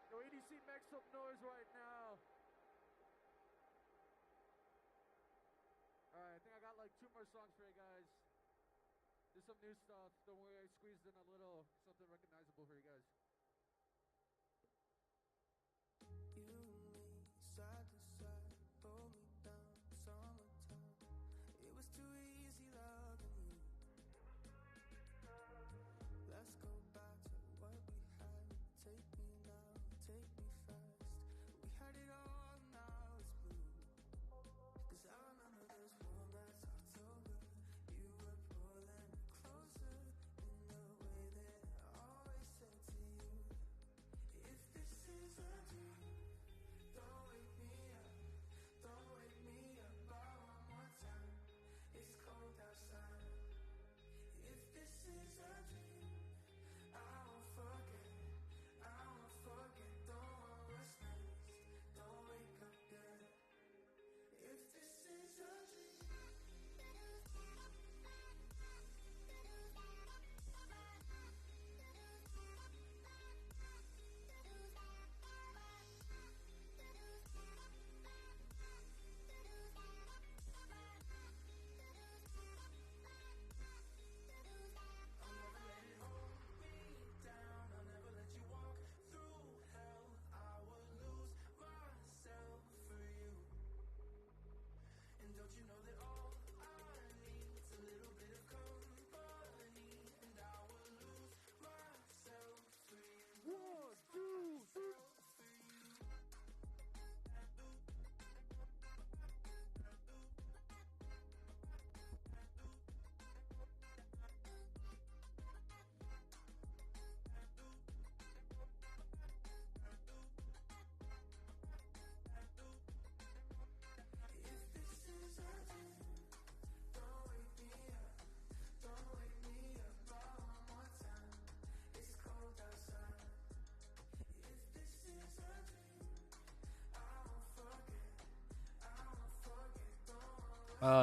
Yo, EDC, make some noise right now. Alright, I think I got like 2 more songs for you guys. There's some new stuff. Don't worry, I squeezed in a little something recognizable for you guys. You and me, side to side, hold me down, summertime. It was too easy loving you. Let's go back to what we had. Take me now, take me fast. We had it all, now it's blue. 'Cause I remember those warm nights, October. You were pulling me closer in the way that I always said to you. If this is a dream, don't wake me up, don't wake me up one more time. It's cold outside. If this is a dream, I won't forget, don't want what's next, don't wake up yet. If this is a dream.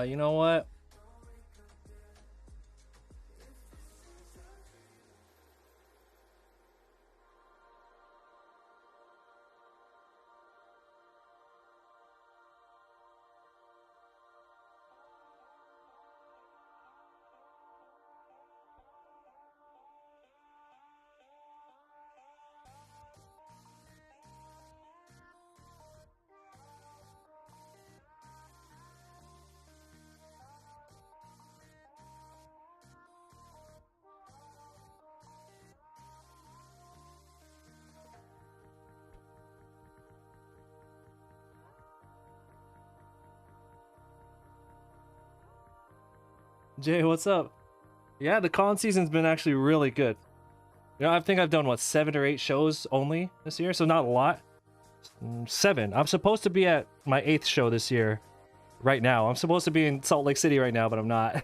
You know what? Jay, what's up? Yeah, the con season's been actually really good. You know, I think I've done what 7 or 8 shows only this year, so not a lot. 7. I'm supposed to be at my 8th show this year. Right now, I'm supposed to be in Salt Lake City right now, but I'm not.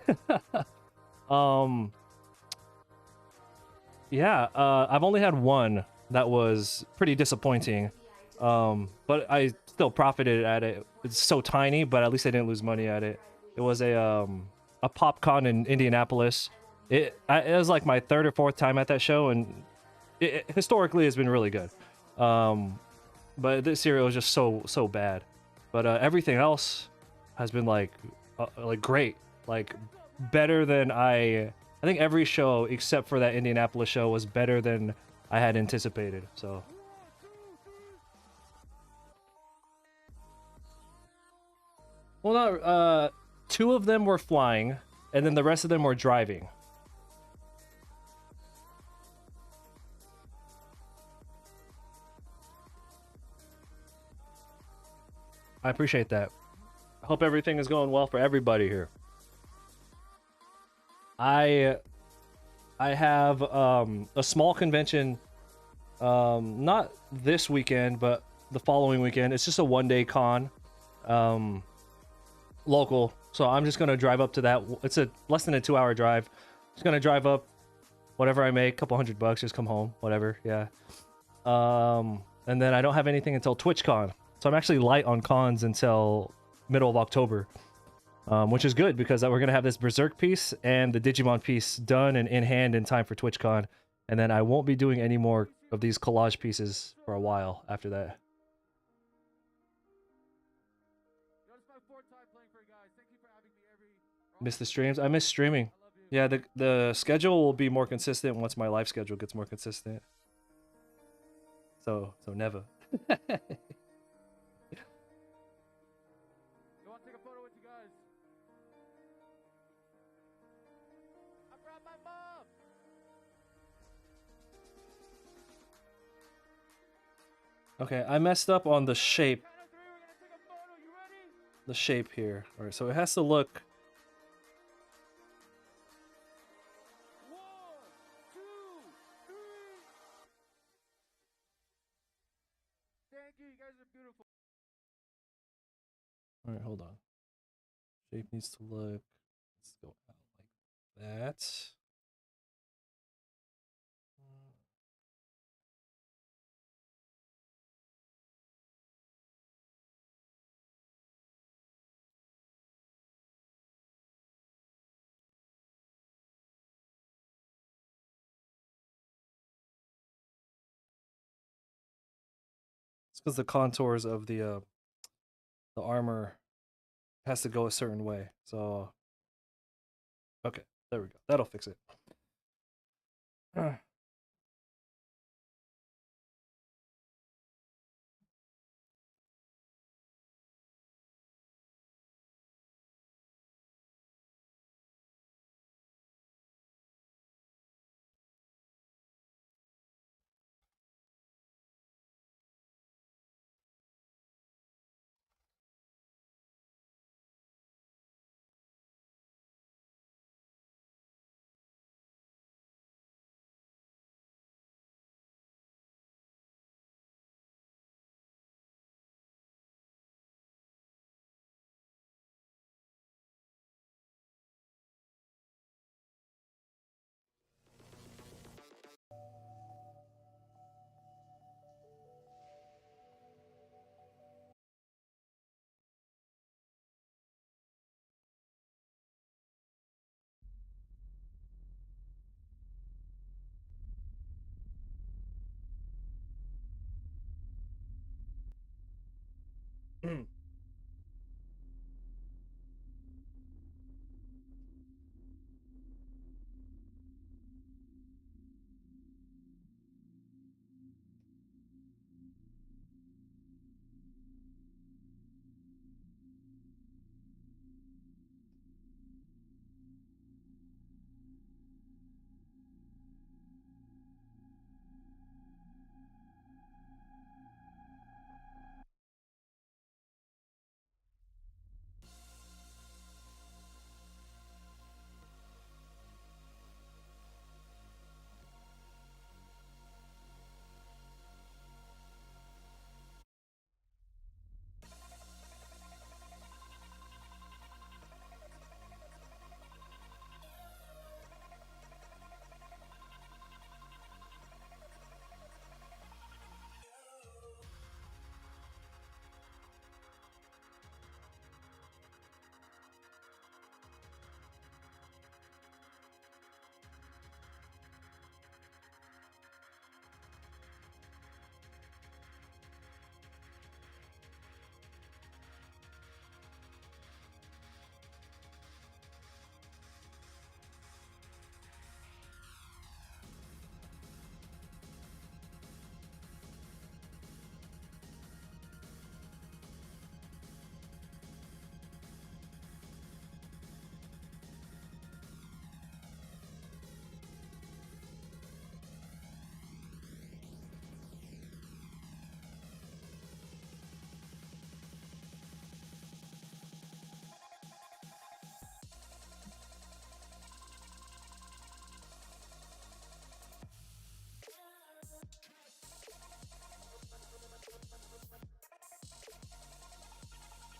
Yeah, I've only had one that was pretty disappointing. But I still profited at it. It's so tiny, but at least I didn't lose money at it. It was a PopCon in Indianapolis. It was like my 3rd or 4th time at that show, and it historically has been really good. But this year it was just so bad. But everything else has been like great, like better than I think every show except for that Indianapolis show was better than I had anticipated. So. Well, no, 2 of them were flying, and then the rest of them were driving. I appreciate that. I hope everything is going well for everybody here. I have a small convention, not this weekend, but the following weekend. It's just a 1-day con. local. So I'm just gonna drive up to that. It's a less than a 2-hour drive. Just gonna drive up, whatever I make, couple $100, just come home, whatever. Yeah. And then I don't have anything until TwitchCon. So I'm actually light on cons until middle of October, which is good because we're gonna have this Berserk piece and the Digimon piece done and in hand in time for TwitchCon, and then I won't be doing any more of these collage pieces for a while after that. Yo, this is my fourth time playing for you guys. Thank you for having me every. Miss the streams. I miss streaming. I love you. Yeah, the schedule will be more consistent once my life schedule gets more consistent. So never. I want to take a photo with you guys. I brought my mom. Okay, I messed up on the shape. Count of three, we're gonna take a photo. You ready? The shape here. All right, so it has to look. One, two, three. Thank you. You guys are beautiful. All right, hold on. Shape needs to look. Let's go out like that. It's because the contours of the armor has to go a certain way. So okay, there we go. That'll fix it.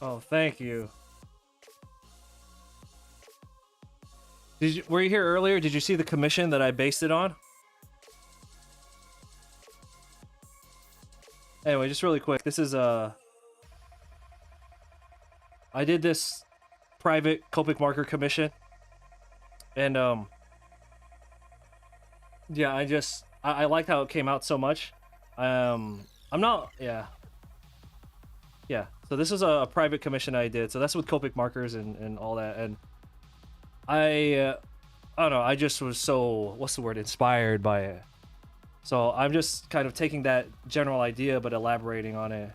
Oh, thank you. Were you here earlier? Did you see the commission that I based it on? Anyway, just really quick. This is I did this private Copic marker commission, and yeah, I liked how it came out so much. I'm not, yeah. So this is a private commission I did. So that's with Copic markers and all that. And I don't know. I just was so, what's the word, inspired by it. So I'm just kind of taking that general idea but elaborating on it.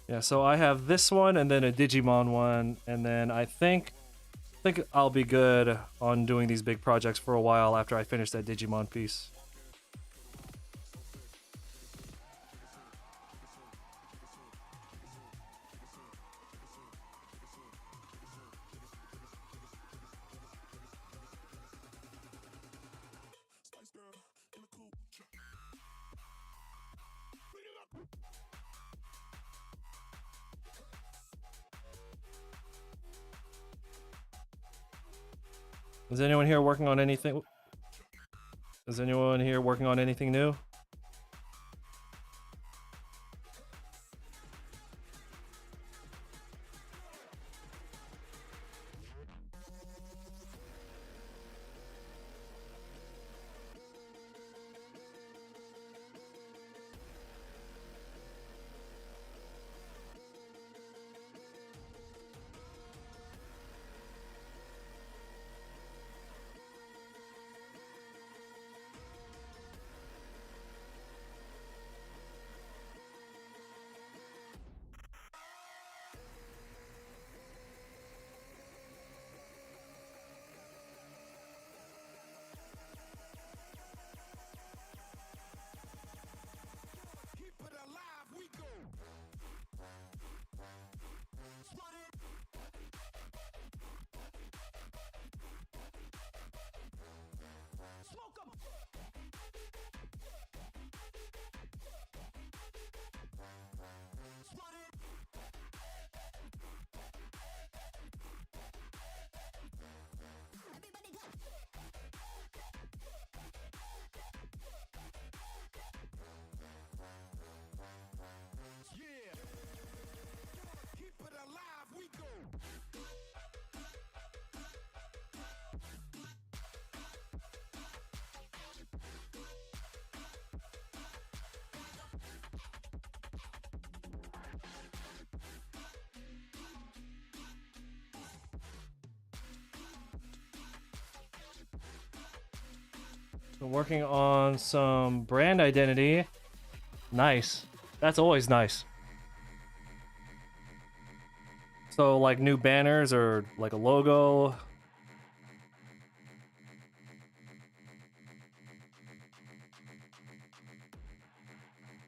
Yeah, so I have this one and then a Digimon one, and then I think I'll be good on doing these big projects for a while after I finish that Digimon piece. Is anyone here working on anything? Is anyone here working on anything new? Keep it alive, we go. Split it. Smoke 'em. Split it. Everybody go. Yeah. Keep it alive, we go. Been working on some brand identity. Nice. That's always nice. So like new banners or like a logo.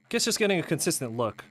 Guess just getting a consistent look.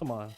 Come on.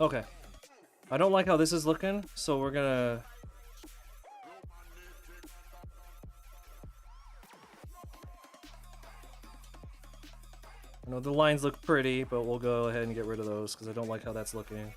Okay. I don't like how this is looking, so we're gonna... I know the lines look pretty, but we'll go ahead and get rid of those because I don't like how that's looking.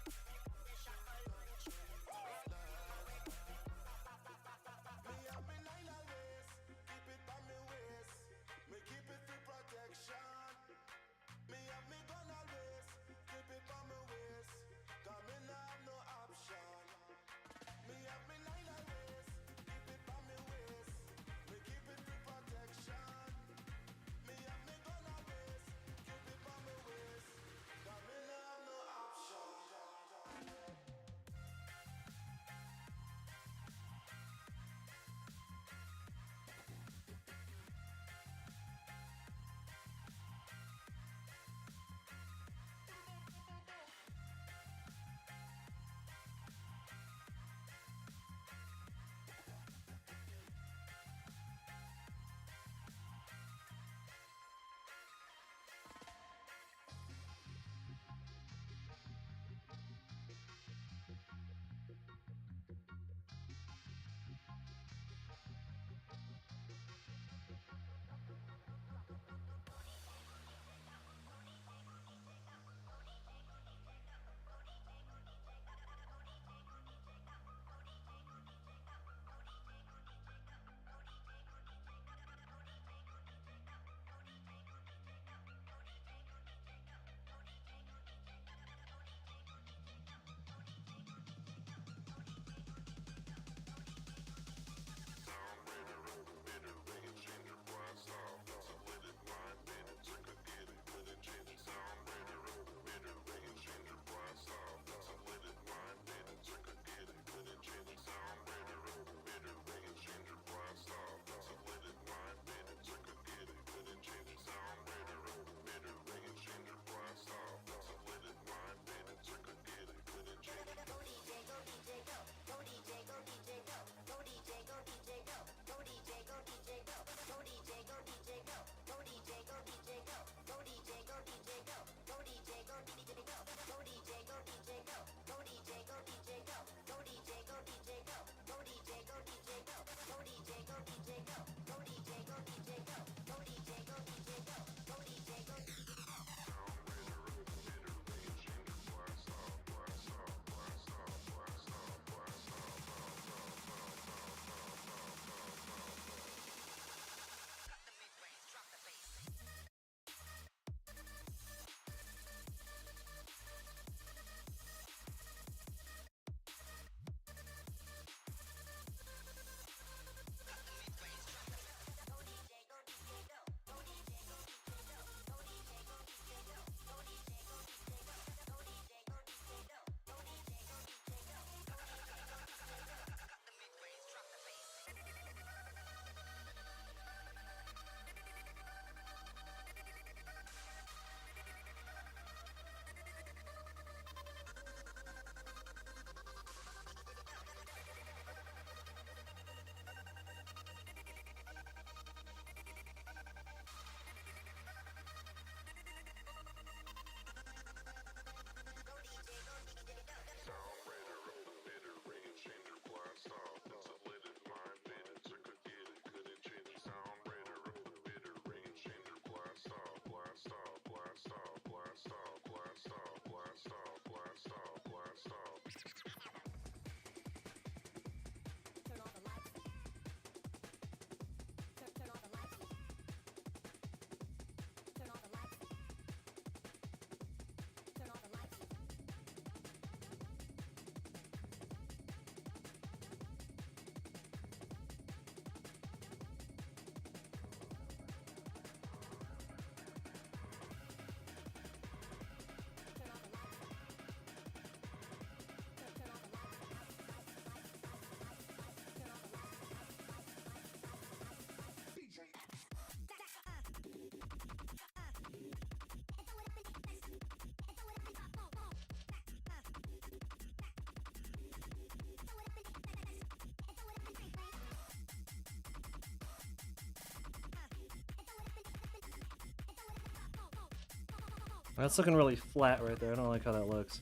That's looking really flat right there. I don't like how that looks.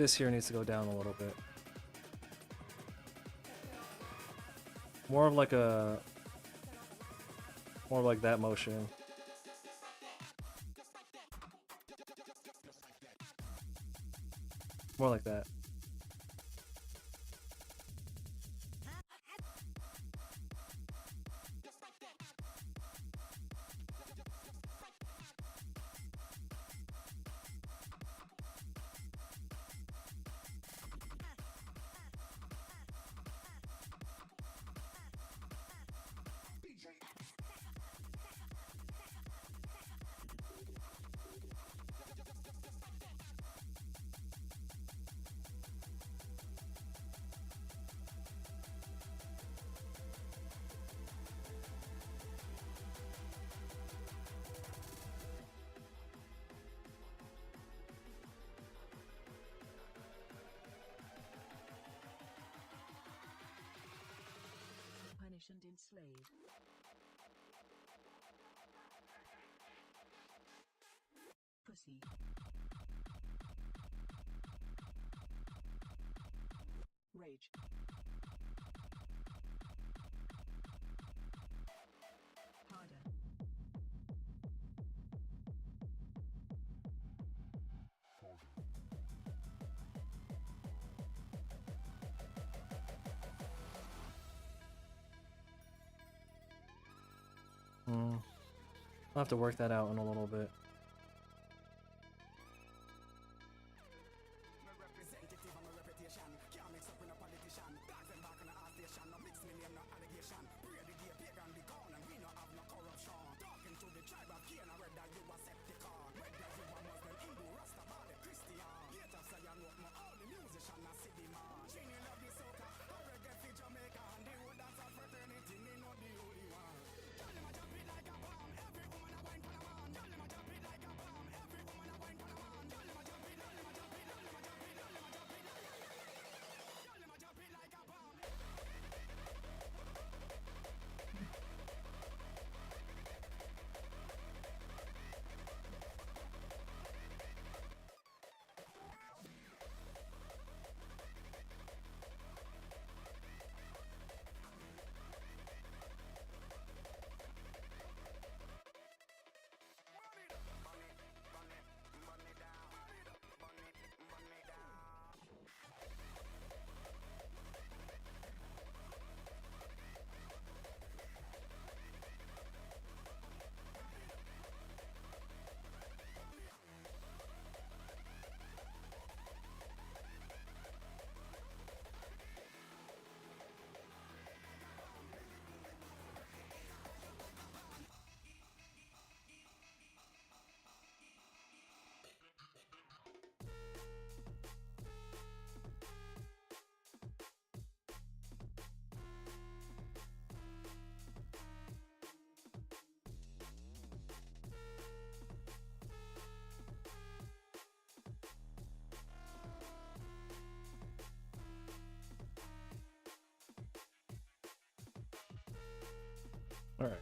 This here needs to go down a little bit. More of like a... More like that motion. More like that. Punish and enslave. Pussy. Rage. Harder. I'll have to work that out in a little bit. All right.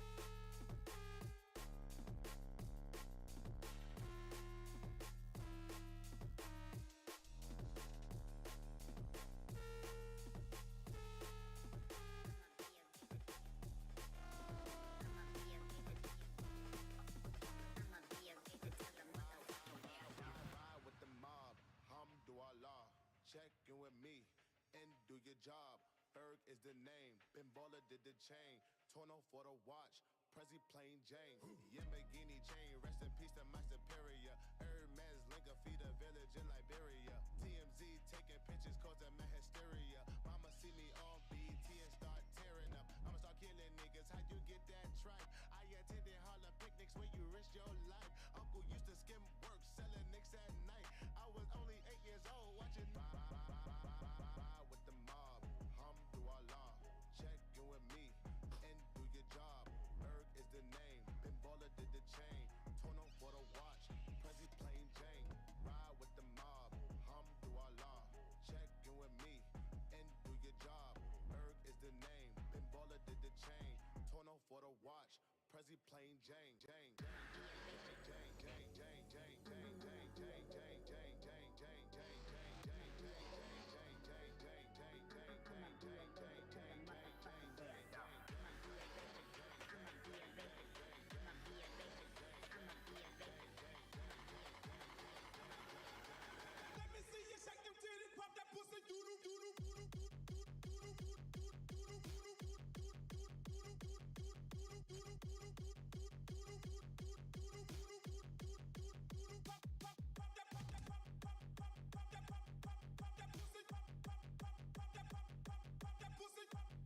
Check in with me and do your job. Erg is the name. Pinballer did the chain. Torno for the watch. Prezi plain Jane. Yamagini chain. Rest in peace to my superior. Hermes Linka feed a village in Liberia. TMZ taking pictures causing my hysteria. Mama see me on BT and start tearing up. I'ma start killing niggas. How you get that tripe? I attended Harlem picnics where you risk your life. Uncle used to skim work selling nicks at night. I was only 8 years old watching with the mob. Hamdulillah. Check in with me and do your job. Erg is the name. Pinballer did the chain. Torno for the watch. Prezi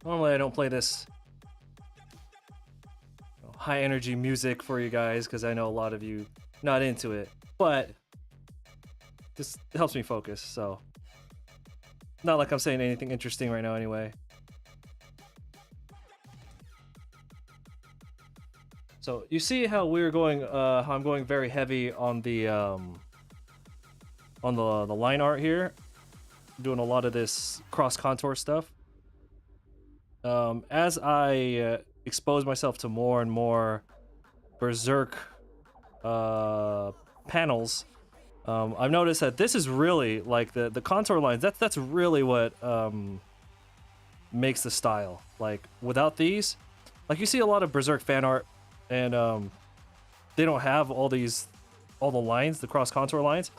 Normally I don't play this high energy music for you guys because I know a lot of you not into it, but this helps me focus, so not like I'm saying anything interesting right now anyway. So you see how we're going how I'm going very heavy on the line art here, doing a lot of this cross contour stuff. As I expose myself to more and more berserk panels, I've noticed that this is really like the contour lines. That's really what makes the style. Like without these, like you see a lot of berserk fan art, and they don't have all the lines, the cross contour lines.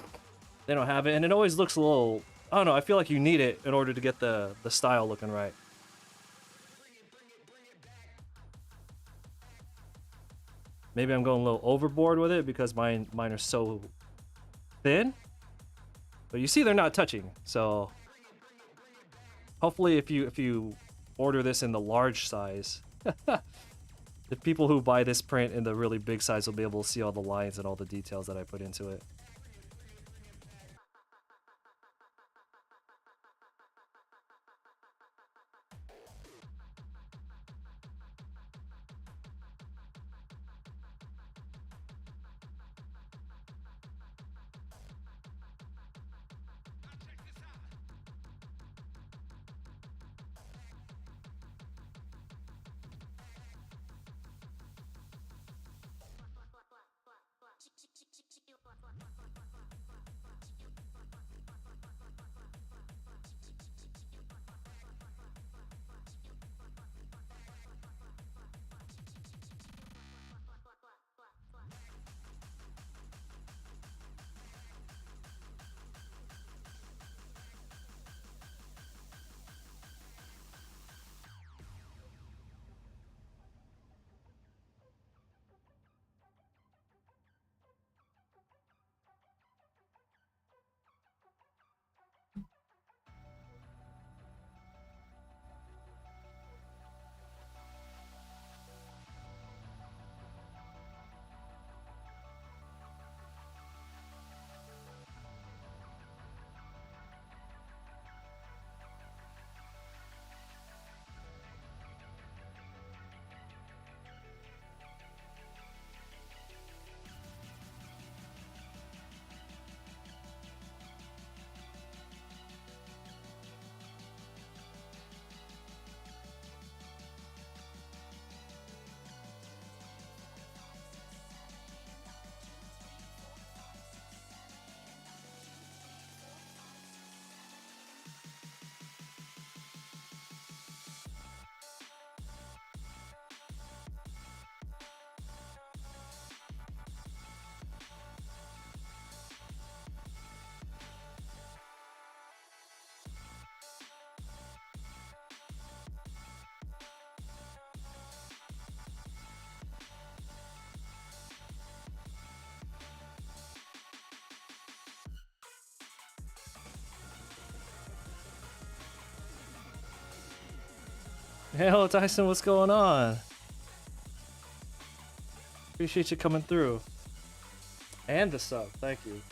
They don't have it, and it always looks a little. I don't know. I feel like you need it in order to get the style looking right. Maybe I'm going a little overboard with it because mine are so thin. But you see they're not touching. So hopefully if you order this in the large size, the people who buy this print in the really big size will be able to see all the lines and all the details that I put into it. Hey, hello Tyson, what's going on? Appreciate you coming through. And the sub, thank you.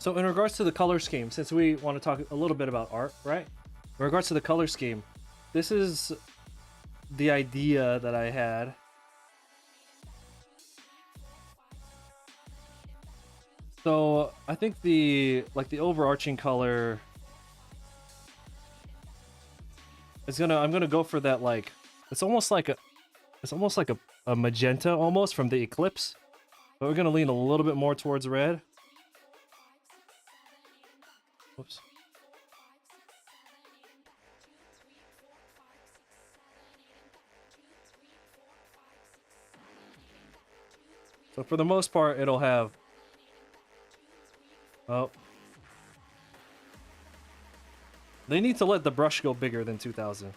So in regards to the color scheme, since we want to talk a little bit about art, right? In regards to the color scheme, this is the idea that I had. So I think the overarching color is I'm gonna go for that, like it's almost like a magenta almost from the Eclipse. But we're gonna lean a little bit more towards red. Whoops. So for the most part, it'll have... Oh. They need to let the brush go bigger than 2000.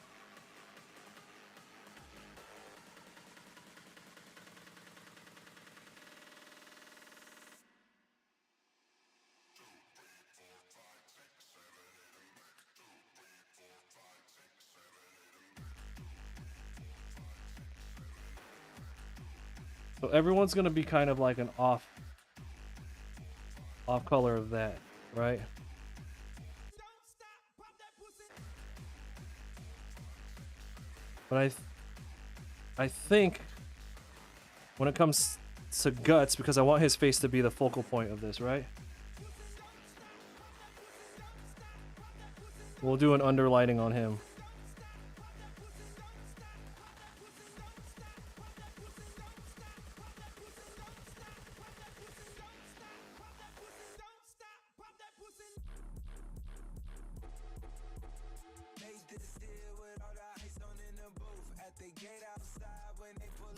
So everyone's gonna be kind of like an off color of that, right? But I think when it comes to Guts, because I want his face to be the focal point of this, right? We'll do an underlighting on him.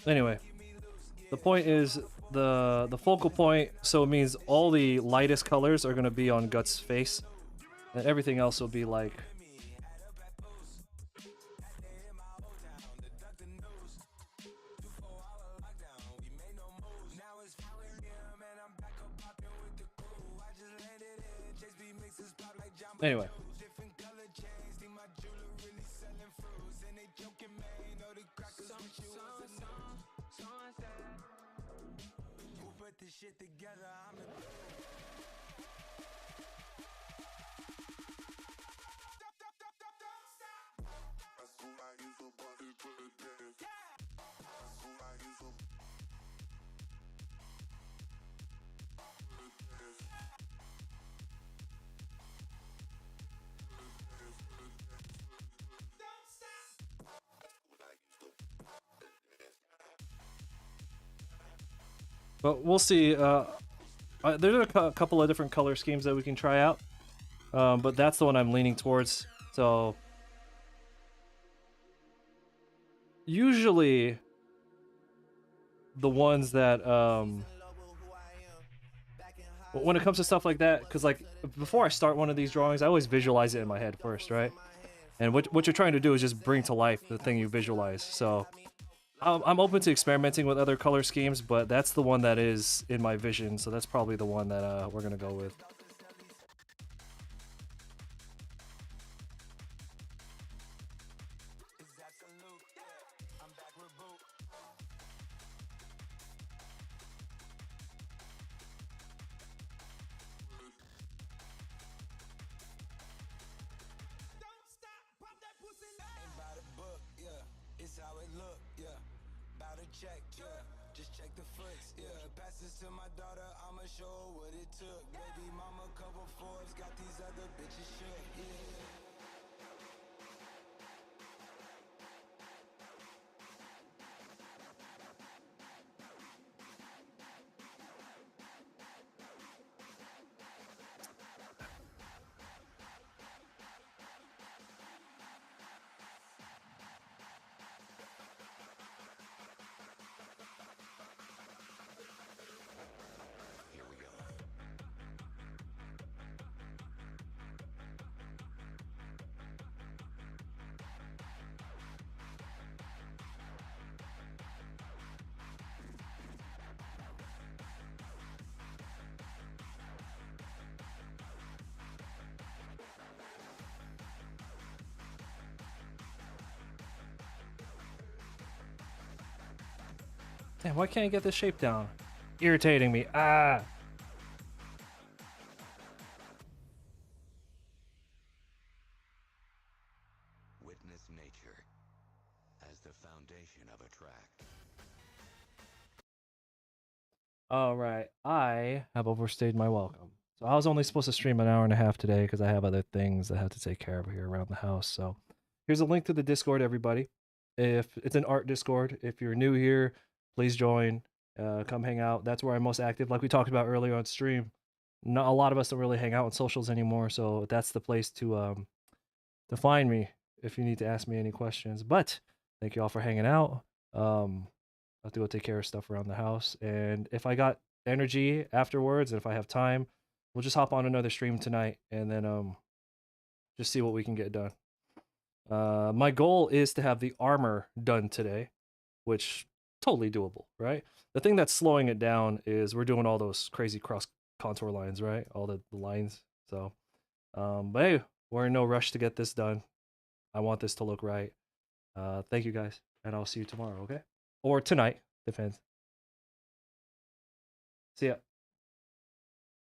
Anyway, the point is the focal point, so it means all the lightest colors are going to be on Guts' face, and everything else will be like... Anyway. But we'll see. There's a couple of different color schemes that we can try out, but that's the one I'm leaning towards. So usually the ones that when it comes to stuff like that, because like before I start one of these drawings, I always visualize it in my head first, right? And what you're trying to do is just bring to life the thing you visualize. So I'm open to experimenting with other color schemes, but that's the one that is in my vision, so that's probably the one that we're gonna go with. Damn, why can't I get this shape down? Irritating me. Ah! All right, I have overstayed my welcome. So I was only supposed to stream an hour and a half today because I have other things I have to take care of here around the house. So here's a link to the Discord, everybody. If it's an art Discord, if you're new here, please join. Come hang out. That's where I'm most active. Like we talked about earlier on stream, not a lot of us don't really hang out on socials anymore, so that's the place to find me if you need to ask me any questions. But thank you all for hanging out. I have to go take care of stuff around the house, and if I got energy afterwards, and if I have time, we'll just hop on another stream tonight, and then just see what we can get done. My goal is to have the armor done today, which totally doable, right? The thing that's slowing it down is we're doing all those crazy cross contour lines, right? All the lines. So, but hey, we're in no rush to get this done. I want this to look right. Thank you guys, and I'll see you tomorrow, okay? Or tonight, depends. See ya.